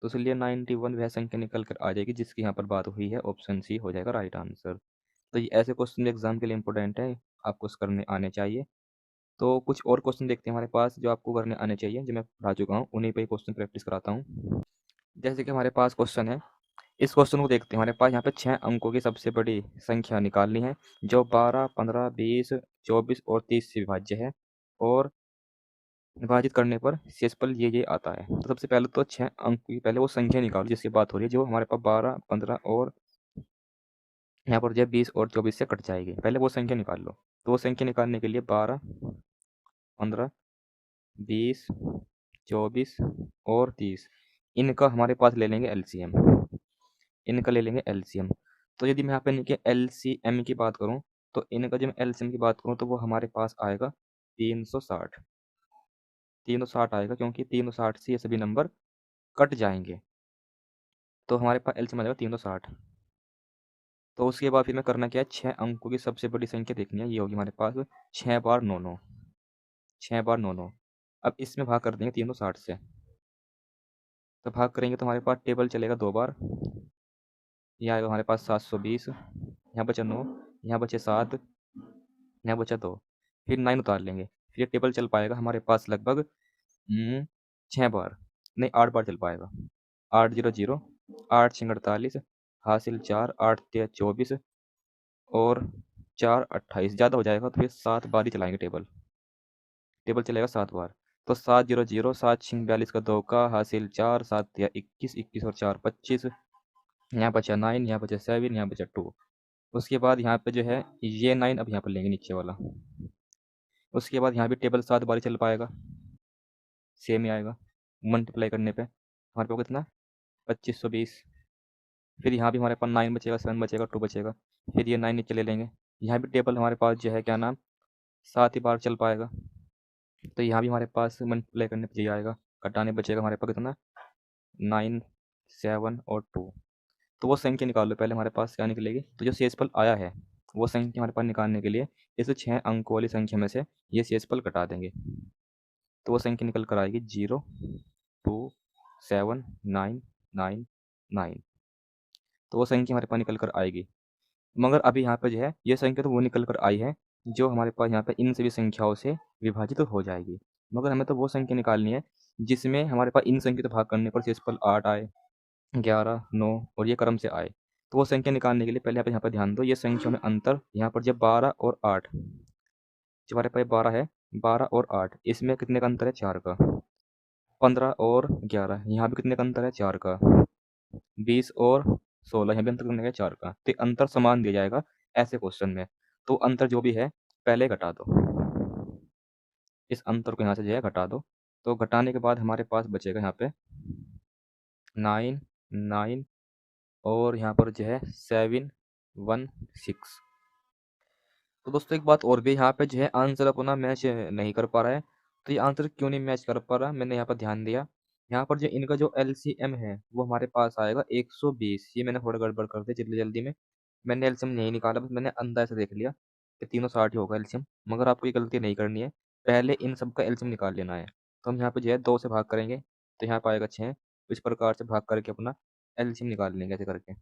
तो इसलिए 91 वह संख्या निकल कर आ जाएगी जिसकी यहाँ पर बात हुई है, ऑप्शन सी हो जाएगा राइट आंसर। तो ये ऐसे क्वेश्चन एग्जाम के लिए इंपॉर्टेंट है, आपको करने आने चाहिए। तो कुछ और क्वेश्चन देखते हैं हमारे पास जो आपको करने आने चाहिए, जो मैं पढ़ा चुका हूँ उन्हीं पे ही क्वेश्चन प्रैक्टिस कराता हूँ। जैसे कि हमारे पास क्वेश्चन है, इस क्वेश्चन को देखते हैं। हमारे पास यहाँ पे 6 अंकों की सबसे बड़ी संख्या निकालनी है जो 12, 15, 20, 24 और 30 से विभाज्य है, और विभाजित करने पर शेषफल ये आता है। तो सबसे पहले तो 6 अंक की पहले वो संख्या निकालो जिसकी बात हो रही है, जो हमारे पास 12, 15 और यहाँ पर जो है 20 और 24 से कट जाएगी। पहले वो संख्या निकाल लो। तो वो संख्या निकालने के लिए 12, 15, 20, 24 और 30, इनका हमारे पास ले लेंगे एलसीएम। इनका ले लेंगे एलसीएम। तो यदि मैं यहाँ पे इनके एलसीएम की बात करूँ, तो इनका जब मैं एलसीएम की बात करूँ तो वो हमारे पास आएगा 360 360 आएगा, क्योंकि 360 से ये सभी नंबर कट जाएंगे। तो हमारे पास एलसीएम आ जाएगा 360। तो उसके बाद फिर मैं करना क्या है, 6 अंकों की सबसे बड़ी संख्या देखनी है, ये होगी हमारे पास 6 बार 9 9, 6 बार 9 9। अब इसमें भाग कर देंगे 360 से। तो भाग करेंगे तो हमारे पास टेबल चलेगा 2 बार। ये आएगा हमारे पास 720, यहाँ बचा 9, यहाँ बचे 7, यहाँ बचा 2। फिर 9 उतार लेंगे, फिर ये टेबल चल पाएगा हमारे पास लगभग 6 बार, नहीं 8 बार चल पाएगा। 8 0 0, 8 6 48, हासिल 4, 8 3 24 और 4 28, ज़्यादा हो जाएगा तो फिर 7 बार ही चलाएंगे टेबल। टेबल चलेगा 7 बार। तो 7 0 0, 7 6 42 का 2 का, हासिल 4, 7 या 21, 21 और 4 25, यहाँ बचा 9, यहाँ बचा 7, यहाँ बचा 2। उसके बाद यहाँ पे जो है ये 9 अब यहाँ पर लेंगे नीचे वाला। उसके बाद यहाँ भी टेबल 7 बार ही चल पाएगा, सेम ही आएगा। मल्टीप्लाई करने पे हमारे पास कितना, 2520। फिर यहाँ भी हमारे पास 9 बचेगा, 7 बचेगा, 2 बचेगा। फिर ये 9 नीचे ले लेंगे। यहाँ भी टेबल हमारे पास जो है क्या नाम, 7 ही बार चल पाएगा। तो यहाँ भी हमारे पास मल्टीप्लाई करने पे ये आएगा। घटाने बचेगा हमारे पास कितना, 9 7 और 2। तो वो संख्या निकाल लो पहले, हमारे पास क्या निकलेगी। तो जो शेषफल आया है वो संख्या हमारे पास निकालने के लिए इस 6 अंकों वाली संख्या में से ये शेषफल घटा देंगे। तो वो संख्या निकल कर आएगी 0 2 7 9 9 9। तो वो संख्या हमारे पास निकल कर आएगी। मगर अभी यहाँ पे जो है ये संख्या तो वो निकल कर आई है जो हमारे पास यहाँ पे इन सभी संख्याओं से विभाजित तो हो जाएगी। मगर हमें तो वो संख्या निकालनी है जिसमें हमारे पास इन संख्या तो भाग करने पर शेषफल 8 आए, 11 9 और ये क्रम से आए। तो वो संख्या निकालने के लिए पहले आप यहाँ पर ध्यान दो, ये संख्या में अंतर यहाँ पर जब 12 और 8, जो हमारे पास 12 है, 12 और 8 इसमें कितने का अंतर है, 4 का। 15 और 11 यहाँ भी कितने का अंतर है, 4 का। 20 और 16 यहाँ भी अंतर कितने का है, 4 का। तो अंतर समान दिया जाएगा ऐसे क्वेश्चन में। तो अंतर जो भी है पहले घटा दो, इस अंतर को यहाँ से जो है घटा दो। तो घटाने के बाद हमारे पास बचेगा यहाँ पे 9 9 और यहाँ पर जो है 7 1 6। तो दोस्तों एक बात और भी, यहाँ पे जो है आंसर अपना मैच नहीं कर पा रहा है। तो ये आंसर क्यों नहीं मैच कर पा रहा, मैंने यहाँ पर ध्यान दिया। यहाँ पर जो इनका जो एलसीएम है वो हमारे पास आएगा 120। ये मैंने थोड़ा गड़बड़ कर दिया जल्दी जल्दी में, मैंने एलसीएम नहीं निकाला, बस मैंने अंदाज़ से देख लिया कि 360 ही होगा एलसीएम। मगर आपको ये गलती नहीं करनी है, पहले इन सब का एलसीएम निकाल लेना है। तो हम यहाँ पे जो है 2 से भाग करेंगे तो यहाँ पर आएगा 6। इस प्रकार से भाग करके अपना एलसीएम निकाल लेंगे, ऐसे करके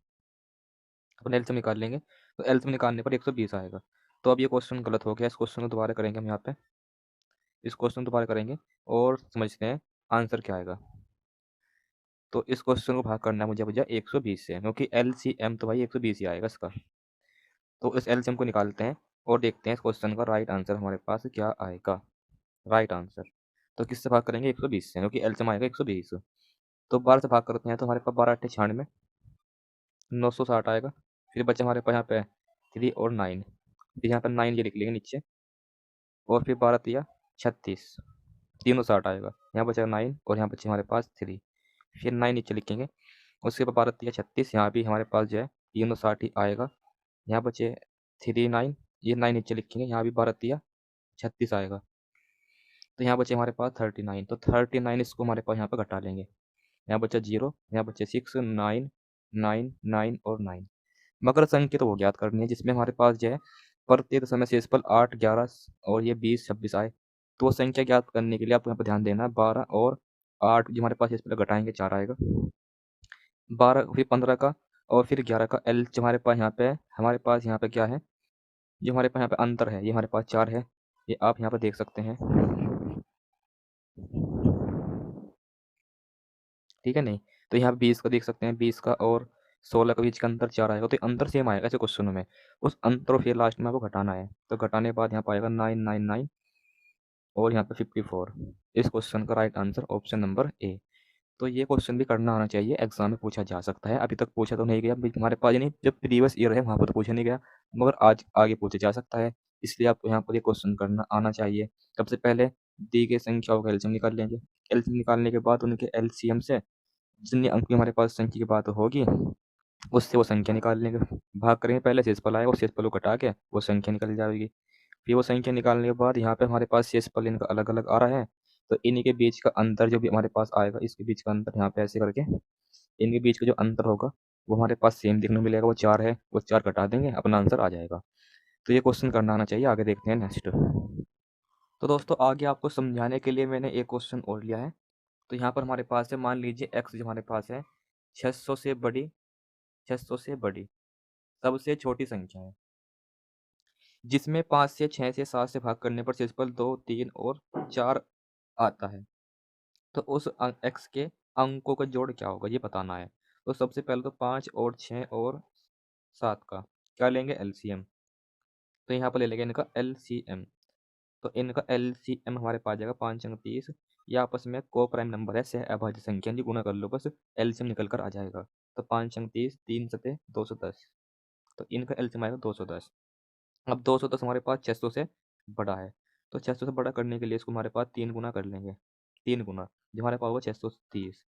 अपन एलसीएम निकाल लेंगे। तो एलसीएम निकालने पर 120 आएगा। तो अब ये क्वेश्चन गलत हो गया, इस क्वेश्चन को दोबारा करेंगे हम यहाँ पे, इस क्वेश्चन को दोबारा करेंगे और समझते हैं आंसर क्या आएगा। तो इस क्वेश्चन को भाग करना है मुझे भैया 120 से, क्योंकि एलसीएम तो भाई 120 ही आएगा इसका। तो इस एलसीएम को निकालते हैं और देखते हैं इस क्वेश्चन का राइट आंसर हमारे पास क्या आएगा। राइट आंसर तो किससे भाग करेंगे, 120 से, क्योंकि एलसीएम आएगा 120। तो 12 से भाग करते हैं तो हमारे पास 12 8 96, 960 आएगा। फिर बचे हमारे पास यहाँ पे 3 और 9, फिर यहाँ पर 9 ये लिख लेंगे नीचे, और फिर 12 तिया 36, 360 आएगा। यहाँ बचा 9 और यहाँ बचे हमारे पास 3, फिर 9 नीचे लिखेंगे। उसके बाद 12 तिया 36, यहाँ भी हमारे पास जो है 360 ही आएगा। यहाँ बचे 3 9, ये 9 नीचे लिखेंगे, यहाँ भी 12 तिया 36 आएगा। तो यहाँ बचे हमारे पास 39, तो 39 इसको हमारे पास यहाँ पर घटा लेंगे। यहाँ बचा 0, यहाँ बचे 6 9 9 9 और 9। मकर संख्या तो वो ज्ञात करनी है जिसमें हमारे पास जो है प्रत्येक समय शेषफल 8 11 और ये 20 26 आए। तो वो संख्या ज्ञात करने के लिए आपको यहाँ पर ध्यान देना है, 12 और 8 जो हमारे पास शेषफल घटाएंगे 4 आएगा, 12 फिर 15 का और फिर 11 का एल जो हमारे पास यहाँ पे है, हमारे पास यहाँ पे क्या है, जो हमारे पास यहाँ पे अंतर है ये हमारे पास 4 है, ये आप यहाँ पर देख सकते हैं। ठीक है नहीं, तो यहाँ पे 20 का देख सकते हैं, 20 का और 16 के बीच का अंतर 4 आएगा। तो अंतर सेम आएगा ऐसे क्वेश्चनों में, उस अंतर को फिर लास्ट में आपको घटाना है। तो घटाने के बाद यहाँ पर आएगा 999 और यहाँ पे 54। इस क्वेश्चन का right answer option number A. तो ये क्वेश्चन भी करना आना चाहिए, एग्जाम में पूछा जा सकता है। अभी तक पूछा तो नहीं गया हमारे पास, नहीं जब प्रीवियस ईयर है वहाँ पर तो पूछा नहीं गया, मगर आज आगे पूछा जा सकता है। इसलिए आपको यहाँ पर ये क्वेश्चन करना आना चाहिए। सबसे पहले दी गई संख्याओं का एलसीएम निकाल लेंगे। एलसीएम निकालने के बाद उनके एलसीएम से जितनी अंक की हमारे पास संख्या की बात होगी उससे वो संख्या निकाल लेंगे। भाग करेंगे पहले शेषफल आएगा, उस शेषफल को घटा के वो संख्या निकल जाएगी। फिर वो संख्या निकालने के बाद यहाँ पे हमारे पास शेषफल इनका अलग-अलग आ रहा है, तो इन्हीं के बीच का अंतर जो भी हमारे पास आएगा, इसके बीच का अंतर यहाँ पे ऐसे करके इनके बीच का जो अंतर होगा, वो हमारे पास सेम देखने को मिलेगा, वो 4 है, वो 4 घटा देंगे, अपना आंसर आ जाएगा। तो ये क्वेश्चन करना आना चाहिए, आगे देखते हैं नेक्स्ट। तो दोस्तों आगे आपको समझाने के लिए मैंने एक क्वेश्चन और लिया है। तो यहाँ पर हमारे पास है, मान लीजिए x जो हमारे पास है 600 से बड़ी 600 से बड़ी सबसे छोटी संख्या है, जिसमें 5 से 6 से 7 से भाग करने पर शेषफल 2, 3 और 4 आता है। तो उस x के अंकों का जोड़ क्या होगा, ये बताना है। तो सबसे पहले तो 5 और 6 और 7 का क्या लेंगे, एलसीएम। तो यहाँ पर ले लेंगे इनका एलसीएम। तो इनका एलसीएम हमारे पास जाएगा 5 अंक 30। ये आपस में को प्राइम नंबर है, सह अभाज्य संख्या जी, गुणा कर लो बस, एलसीएम निकल कर आ जाएगा। तो 5 अंक 30, 3 सते 210। तो इनका एलसीएम आएगा 210। अब 210 हमारे पास 600 से बड़ा है, तो 600 से बड़ा करने के लिए इसको हमारे पास 3 गुना कर लेंगे। 3 गुना जो हमारे पास होगा 630।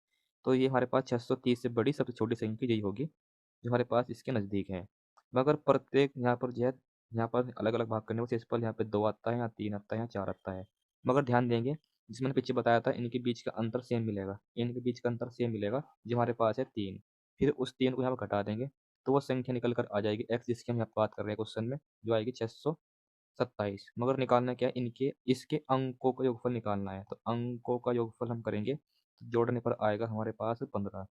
तो ये हमारे पास 630 से बड़ी सबसे छोटी संख्या यही होगी जो हमारे पास इसके नज़दीक है। मगर प्रत्येक यहाँ पर जो है, यहाँ पर अलग-अलग भाग करने पर शेषफल यहाँ पे 2 आता है, यहाँ 3 आता है, यहाँ 4 आता है। मगर ध्यान देंगे, जिसमें मैंने पीछे बताया था, इनके बीच का अंतर सेम मिलेगा, इनके बीच का अंतर सेम मिलेगा, जो हमारे पास है 3। फिर उस 3 को यहाँ पे घटा देंगे, तो वो संख्या निकल कर आ जाएगी x, जिसकी हम यहाँ बात कर रहे हैं क्वेश्चन में, जो आएगी 627। मगर निकालना क्या है, इनके इसके अंकों का योगफल निकालना है। तो अंकों का योगफल हम करेंगे, तो जोड़ने पर आएगा हमारे पास 15।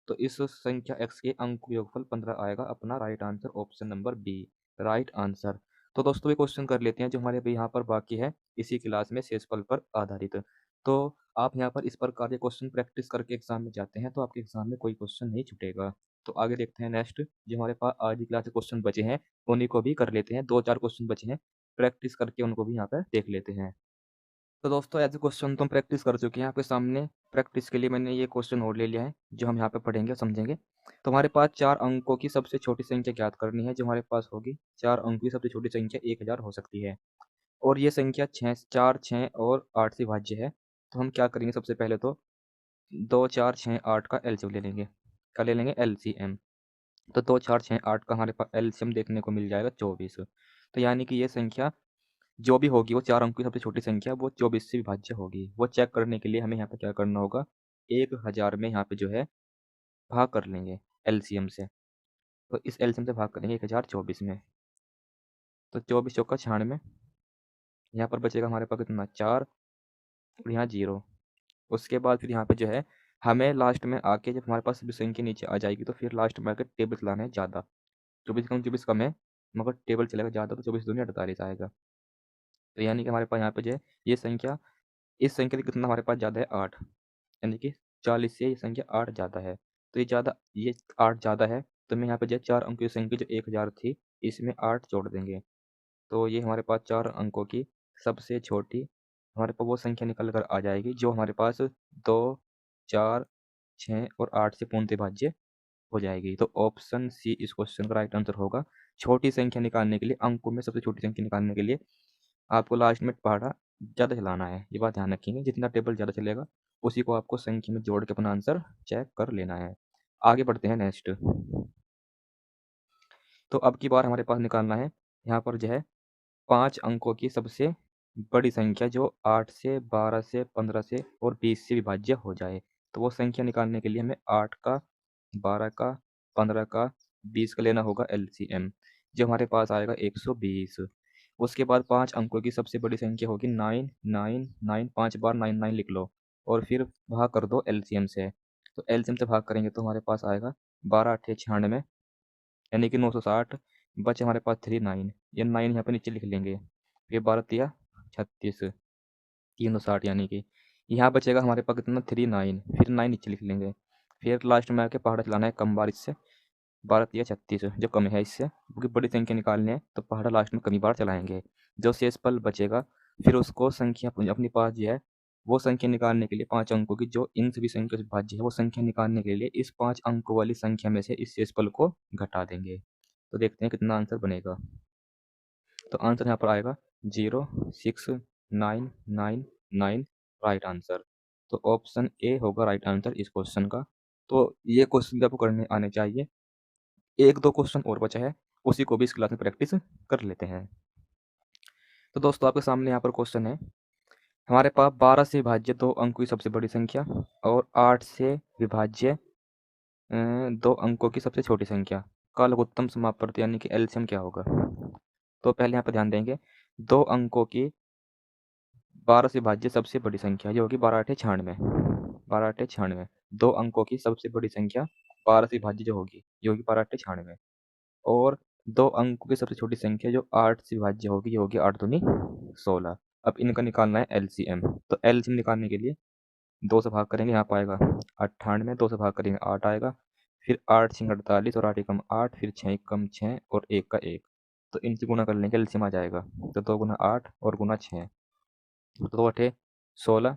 तो इस संख्या x के अंक योगफल 15 आएगा, अपना right answer option number B, right answer. तो दोस्तों ये क्वेश्चन कर लेते हैं जो हमारे अभी यहाँ पर बाकी है इसी क्लास में शेषफल पर आधारित। तो आप यहाँ पर इस प्रकार के क्वेश्चन प्रैक्टिस करके एग्जाम में जाते हैं, तो आपके एग्जाम में कोई क्वेश्चन नहीं छूटेगा। तो आगे देखते हैं नेक्स्ट, जो हमारे पास आज की क्लास के क्वेश्चन बचे हैं उन्हीं को भी कर लेते हैं। 2-4 क्वेश्चन बचे हैं, प्रैक्टिस करके उनको भी यहाँ पर देख लेते हैं। तो दोस्तों ऐसे क्वेश्चन तो हम प्रैक्टिस कर चुके हैं, आपके सामने प्रैक्टिस के लिए मैंने ये क्वेश्चन और ले लिया है जो हम यहाँ पे पढ़ेंगे और समझेंगे। तो हमारे पास 4 अंकों की सबसे छोटी संख्या ज्ञात करनी है, जो हमारे पास होगी 4 अंकों की सबसे छोटी संख्या 1000 हो सकती है, और ये संख्या 4, 6 और 8 से भाज्य है। तो हम क्या करेंगे, सबसे पहले तो 2, 4, 6, 8 का एलसीएम ले लेंगे। क्या ले लेंगे, एलसीएम। तो 2, 4, 6, 8 का हमारे पास एलसीएम देखने को मिल जाएगा 24। तो यानी कि ये संख्या जो भी होगी वो 4 अंक की सबसे छोटी संख्या वो 24 से विभाज्य होगी। वो चेक करने के लिए हमें यहाँ पे क्या करना होगा, 1000 में यहाँ पे जो है भाग कर लेंगे एलसीएम से। तो इस एलसीएम से भाग करेंगे 1024 में, तो 24 चौका 96। यहाँ पर बचेगा हमारे पास कितना, 4 और यहाँ 0। उसके बाद फिर यहाँ पे जो है हमें लास्ट में आके जब हमारे पास सभी संख्या नीचे आ जाएगी, तो फिर लास्ट में आकर टेबल चलाना है ज़्यादा। 24 कम है, मगर टेबल चलेगा ज़्यादा, तो 24 दूनी 48 आएगा। तो यानी कि हमारे पास यहाँ पे जो है ये संख्या, इस संख्या से कितना हमारे पास ज़्यादा है, 8। यानी कि 40 से ये संख्या 8 ज़्यादा है। तो ये 8 ज़्यादा है, तो मैं यहाँ पे जो है 4 अंकों की संख्या जो 1000 थी, इसमें 8 जोड़ देंगे। तो ये हमारे पास 4 अंकों की सबसे छोटी हमारे पास वो संख्या निकल कर आ जाएगी जो हमारे पास 2, 4, 6 और 8 से पूर्णतः भाज्य हो जाएगी। तो ऑप्शन सी इस क्वेश्चन का राइट आंसर होगा। छोटी संख्या निकालने के लिए, अंकों में सबसे छोटी संख्या निकालने के लिए आपको लास्ट में पहाड़ा ज़्यादा चलाना है, ये बात ध्यान रखेंगे। जितना टेबल ज़्यादा चलेगा उसी को आपको संख्या में जोड़ के अपना आंसर चेक कर लेना है। आगे बढ़ते हैं नेक्स्ट। तो अब की बार हमारे पास निकालना है यहाँ पर जो है 5 अंकों की सबसे बड़ी संख्या जो 8 से 12 से 15 से और 20 से विभाज्य हो जाए। तो वो संख्या निकालने के लिए हमें 8 का, 12 का, 15 का, 20 का लेना होगा एलसीएम, जो हमारे पास आएगा 120। उसके बाद 5 अंकों की सबसे बड़ी संख्या होगी 9, 9, 9, 5 बार 9, 9 लिख लो, और फिर भाग कर दो एलसीएम से। तो एलसीएम से भाग करेंगे तो हमारे पास आएगा 12 8 96, यानी कि 960। बचे हमारे पास 3 9, ये 9 यहाँ पे नीचे लिख लेंगे। फिर 12 तिया 36, 360, यानी कि यहाँ बचेगा हमारे पास कितना, 3 9, फिर 9 नीचे लिख लेंगे। फिर लास्ट में आके पहाड़ा चलाना है कम बार इससे, 12 तिया 36 जो कम है इससे, क्योंकि बड़ी संख्या निकालनी है तो पहाड़ा लास्ट में कमी बार चलाएंगे। जो शेषफल बचेगा फिर उसको संख्या अपनी पास जो है वो संख्या निकालने के लिए 5 अंकों की जो इन सभी संख्या से भाज्य है, वो संख्या निकालने के लिए इस 5 अंकों वाली संख्या में से इस शेषफल को घटा देंगे। तो देखते हैं कितना आंसर बनेगा। तो आंसर यहाँ पर आएगा 06999, राइट आंसर। तो ऑप्शन ए होगा राइट आंसर इस क्वेश्चन का। तो ये क्वेश्चन आपको करने आने चाहिए। 1-2 क्वेश्चन और बचा है, उसी को भी इस क्लास में प्रैक्टिस कर लेते हैं। तो दोस्तों आपके सामने यहाँ पर क्वेश्चन है, हमारे पास 12 से विभाज्य 2 अंकों की सबसे बड़ी संख्या और 8 से विभाज्य 2 अंकों की सबसे छोटी संख्या का लघुत्तम समापवर्ती यानी कि एलसीएम क्या होगा। तो पहले यहाँ पर ध्यान देंगे, 2 अंकों की 12 से विभाज्य सबसे बड़ी संख्या ये होगी 12 8 96, 12 8 96। 2 अंकों की सबसे बड़ी संख्या 12 से विभाज्य जो होगी ये होगी 12 8 96, और 2 अंकों की सबसे छोटी संख्या जो 8 से विभाज्य होगी ये होगी 8 दूनी 16। अब इनका निकालना है एलसीएम। तो एलसीएम निकालने के लिए 2 से भाग करेंगे, यहाँ पर आएगा 98, 2 से भाग करेंगे 8 आएगा, फिर 8 छीं 48 और 8 एकम 8, फिर 6 एकम 6 और 1 का 1। तो इनसे गुणा कर लेंगे, एलसीएम आ जाएगा। तो 2 गुना 8 और गुना 6, तो 2 8 16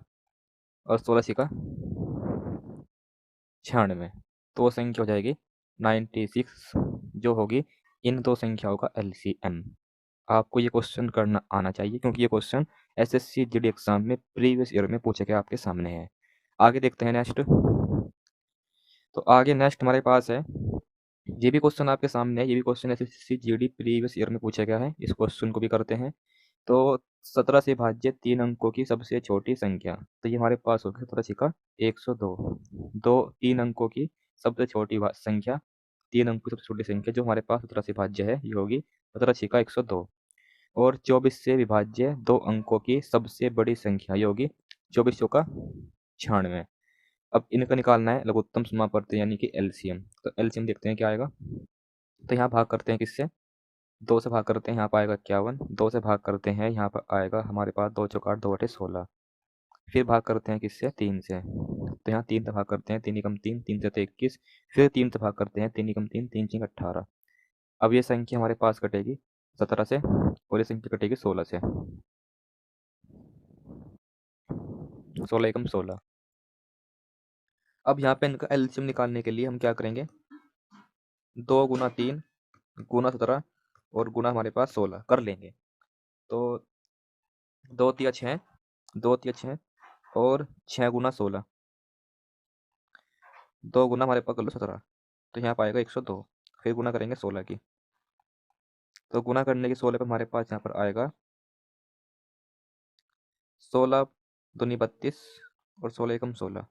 और 16 छीका 96। तो वो संख्या हो जाएगी 96, जो होगी इन दो संख्याओं का एलसीएम। आपको ये क्वेश्चन करना आना चाहिए क्योंकि ये क्वेश्चन एसएससी जीडी एग्जाम में प्रीवियस ईयर में पूछे गए आपके सामने है। आगे देखते हैं नेक्स्ट। तो आगे नेक्स्ट हमारे पास है, ये भी क्वेश्चन आपके सामने है, ये भी question SSC GD previous year में पूछा गया है। इस क्वेश्चन को भी करते हैं। तो 17 से भाज्य 3 अंकों की सबसे छोटी संख्या, तो ये हमारे पास होगी 17 छिका 102। 3 अंकों की सबसे छोटी संख्या, 3 अंकों की सबसे छोटी संख्या जो हमारे पास 17 से भाज्य है ये होगी 17 छिका 102, और 24 से विभाज्य 2 अंकों की सबसे बड़ी संख्या ये होगी 24 चौका 96। अब इनका निकालना है लघुत्तम समापवर्ती यानी कि एलसीएम। तो एलसीएम देखते हैं क्या आएगा। तो यहाँ भाग करते हैं किससे, 2 से भाग करते हैं, यहाँ पर आएगा 51, 2 से भाग करते हैं, यहाँ पर आएगा हमारे पास 2 चौका 8, 2 अठे 16। फिर भाग करते हैं किससे, 3 से, तो यहाँ 3 से भाग करते हैं, 3 एकम 3, 3 से 21, फिर 3 से भाग करते हैं, 3 एकम 3, 3 छीं 18। अब ये संख्या हमारे पास कटेगी 17 से और ये संख्या कटेगी 16 से, 16 एकम 16। अब यहाँ पे इनका एलसीएम निकालने के लिए हम क्या करेंगे, 2 गुना 3 गुना 17 और गुना हमारे पास 16 कर लेंगे। तो 2 तिया 6, 2 तिया 6 और 6 गुना 16, 2 गुना हमारे पास कर लो 17, तो यहाँ पाएगा 102। फिर गुना करेंगे 16 की, तो गुना करने के 16 पे हमारे पास यहाँ पर आएगा 16 दूनी 32 और 16 एकम 16,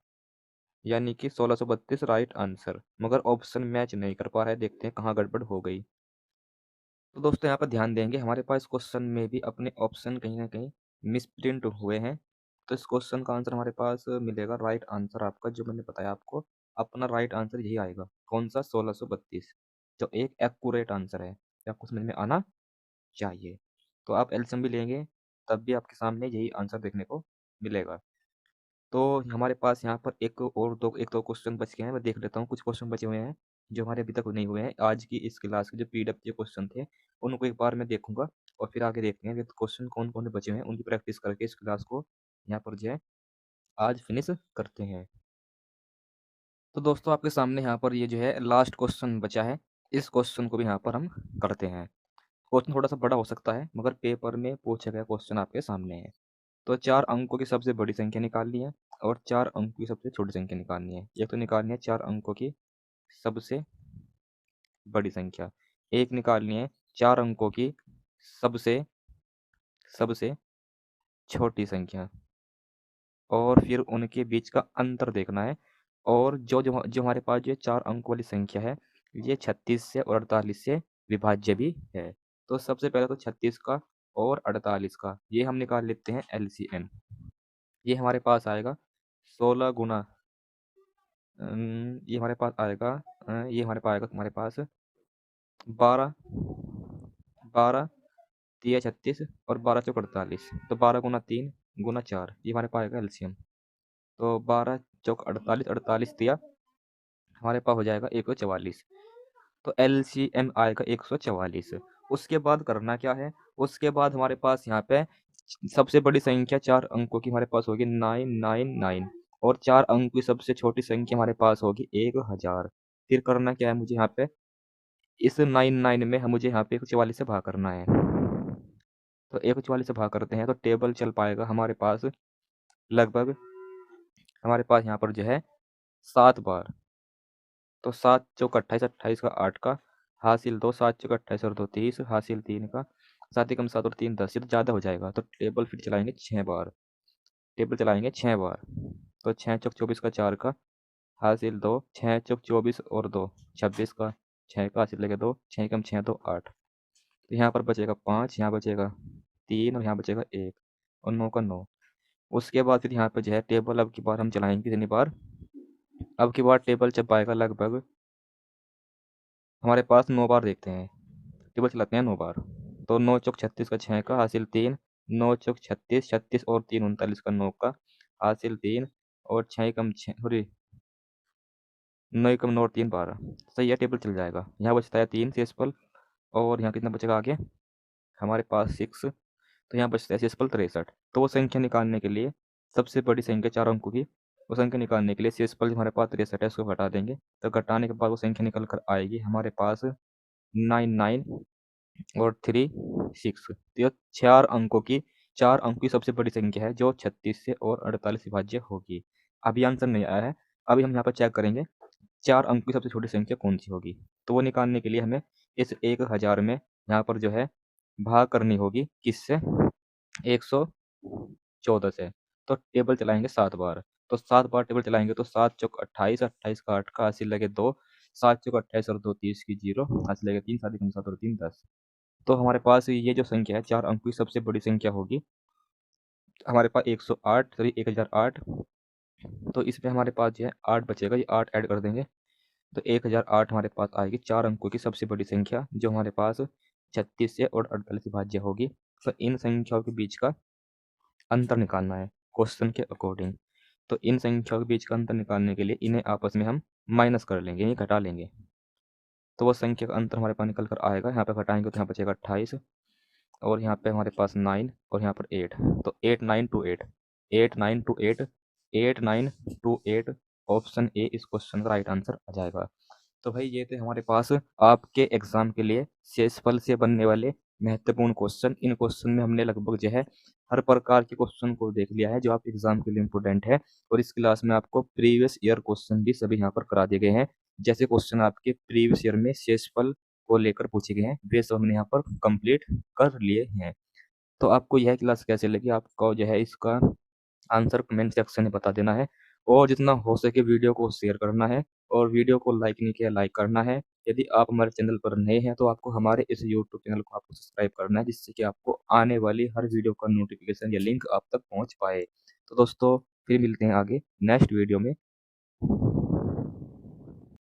यानी कि 1632 राइट आंसर। मगर ऑप्शन मैच नहीं कर पा रहा है, देखते हैं कहाँ गड़बड़ हो गई। तो दोस्तों यहाँ पर ध्यान देंगे, हमारे पास क्वेश्चन में भी अपने ऑप्शन कहीं ना कहीं मिसप्रिंट हुए हैं। तो इस क्वेश्चन का आंसर हमारे पास मिलेगा, राइट आंसर आपका जो मैंने बताया आपको, अपना राइट आंसर यही आएगा। कौन सा, 1632, जो एक एक्यूरेट आंसर है, ये आपको समझ में आना चाहिए। तो आप एलसीएम भी लेंगे तब भी आपके सामने यही आंसर देखने को मिलेगा। तो हमारे पास यहाँ पर एक दो क्वेश्चन बच गए हैं, मैं देख लेता हूँ। कुछ क्वेश्चन बचे हुए हैं जो हमारे अभी तक नहीं हुए हैं। आज की इस क्लास के जो पीडीएफ के क्वेश्चन थे उनको एक बार मैं देखूंगा और फिर आगे देखते हैं कि क्वेश्चन कौन कौन से बचे हुए हैं, उनकी प्रैक्टिस करके इस क्लास को यहाँ पर जो है आज फिनिश करते हैं। तो दोस्तों आपके सामने यहाँ पर ये जो है लास्ट क्वेश्चन बचा है, इस क्वेश्चन को भी यहाँ पर हम करते हैं। क्वेश्चन थोड़ा सा बड़ा हो सकता है मगर पेपर में पूछा गया क्वेश्चन आपके सामने है। तो 4 अंकों की सबसे बड़ी संख्या निकालनी है और 4 अंकों की सबसे छोटी संख्या निकालनी है। एक तो निकालनी है 4 अंकों की सबसे बड़ी संख्या, एक निकालनी है 4 अंकों की सबसे सबसे छोटी संख्या, और फिर उनके बीच का अंतर देखना है। और जो जो जो हमारे पास जो 4 अंक वाली संख्या है ये 36 से और 48 से विभाज्य भी है। तो सबसे पहले तो 36 का और 48 का ये हम निकाल लेते हैं एलसीएम। ये हमारे पास आएगा 16 गुना ये हमारे पास आएगा ये हमारे पास आएगा तुम्हारे पास 12, 12 तिया 36 और 12 चौक 48, तो 12 गुना 3 गुना 4 ये हमारे पास आएगा एलसीएम। तो 12 चौक 48, 48 तिया हमारे पास हो जाएगा 144। तो एलसीएम आएगा 144। उसके बाद करना क्या है, उसके बाद हमारे पास यहाँ पे सबसे बड़ी संख्या 4 अंकों की हमारे पास होगी 999, और 4 अंक की सबसे छोटी संख्या हमारे पास होगी 1000। फिर करना क्या है, मुझे यहाँ पे इस 99 में हम मुझे यहाँ पे 144 से भाग करना है। तो 144 से भाग करते हैं तो टेबल चल पाएगा हमारे पास, लगभग हमारे पास यहाँ पर जो है 7 बार। तो 7 चौक 28, 28 का 8 का हासिल 2, 7 चौक 28 और 2 30 हासिल 3 का, 7 एकम 7 और 3 10, ये तो ज़्यादा हो जाएगा। तो टेबल फिर चलाएँगे 6 बार, टेबल चलाएँगे 6 बार। तो 6 चौक 24 का 4 का हासिल 2, 6 चौक 24 और 2 26 का, 6 का हासिल लगे 2, 6 एकम 6 2 8। तो यहाँ पर बचेगा 5, यहाँ बचेगा 3 और यहाँ बचेगा 1 और 9 का 9। उसके बाद फिर यहाँ पे जो है टेबल अब की बार हम चलाएँगे कितनी बार, अब की बार टेबल जब आएगा लगभग हमारे पास 9 बार देखते हैं। टेबल चलाते हैं 9 बार। तो 9 चौक 36 का 6 का हासिल 3, 9 चौक 36, 36 और 3 39 का 9 का हासिल 3 और 6 एकम 6 सॉरी 9 एकम 9 और 3 12। सही है, टेबल चल जाएगा। यहाँ बचता है 3 शेषफल और यहाँ कितना बचेगा आगे हमारे पास 6। तो यहाँ बचता है शेषफल 63। तो वो संख्या निकालने के लिए सबसे बड़ी संख्या 4 अंकों की, वो संख्या निकालने के लिए शेषफल हमारे पास 63 है, उसको घटा देंगे। तो घटाने के बाद वो संख्या निकल कर आएगी हमारे पास 99 और 36। तो यह 4 अंकों की सबसे बड़ी संख्या है जो 36 से और 48 विभाज्य होगी। अभी आंसर नहीं आया है, अभी हम यहाँ पर चेक करेंगे 4 अंक की सबसे छोटी संख्या कौन-सी होगी। तो वो निकालने के लिए हमें इस 1000 में यहाँ पर जो है भाग करनी होगी किससे 114 से। तो टेबल चलाएँगे 7 बार। तो 7 बार टेबल चलाएँगे तो 7 चौक 28, 28 का 8 का हासिल लगे 2, 7 चौक 28 और 2 30 की 0 हासिल लगे 3, 7 एकम 7 और 3 10। तो हमारे पास ये जो संख्या है 4 अंक की सबसे बड़ी संख्या होगी। हमारे पास 108 सॉरी 1008। तो इसमें हमारे पास जो है 8 बचेगा, ये 8 ऐड कर देंगे। तो 1008 हमारे पास आएगी 4 अंकों की सबसे बड़ी संख्या जो हमारे पास 36 से और 48 विभाज्य होगी। तो इन संख्याओं के बीच का अंतर निकालना है क्वेश्चन के अकॉर्डिंग। तो इन संख्याओं के बीच का अंतर निकालने के लिए इन्हें आपस में हम माइनस कर लेंगे, यानी घटा लेंगे। तो वो संख्या का अंतर हमारे पास निकल कर आएगा, यहाँ पे घटाएँगे तो यहाँ बचेगा 28 और यहाँ पे हमारे पास 9 और यहाँ पर 8। तो 8 9 to 8, 8 9 to 8, 8 9 to 8, option A इस क्वेश्चन का राइट आंसर आ जाएगा। तो भाई ये थे हमारे पास आपके एग्जाम के लिए शेषफल से बनने वाले महत्वपूर्ण क्वेश्चन। इन क्वेश्चन में हमने लगभग जो है हर प्रकार के क्वेश्चन को देख लिया है जो आप एग्जाम के लिए इम्पोर्टेंट है। और इस क्लास में आपको प्रीवियस ईयर क्वेश्चन भी सभी यहाँ पर करा दिए गए हैं। जैसे क्वेश्चन आपके प्रीवियस ईयर में शेषफल को लेकर पूछे गए हैं वे सब हमने यहाँ पर कंप्लीट कर लिए हैं। तो आपको यह क्लास कैसे लगी, आपको जो है इसका आंसर कमेंट सेक्शन में बता देना है। और जितना हो सके वीडियो को शेयर करना है और वीडियो को लाइक नहीं किया लाइक करना है। यदि आप हमारे चैनल पर नए हैं तो आपको हमारे इस यूट्यूब चैनल को आपको सब्सक्राइब करना है जिससे कि आपको आने वाली हर वीडियो का नोटिफिकेशन या लिंक आप तक पहुंच पाए। तो दोस्तों फिर मिलते हैं आगे नेक्स्ट वीडियो में।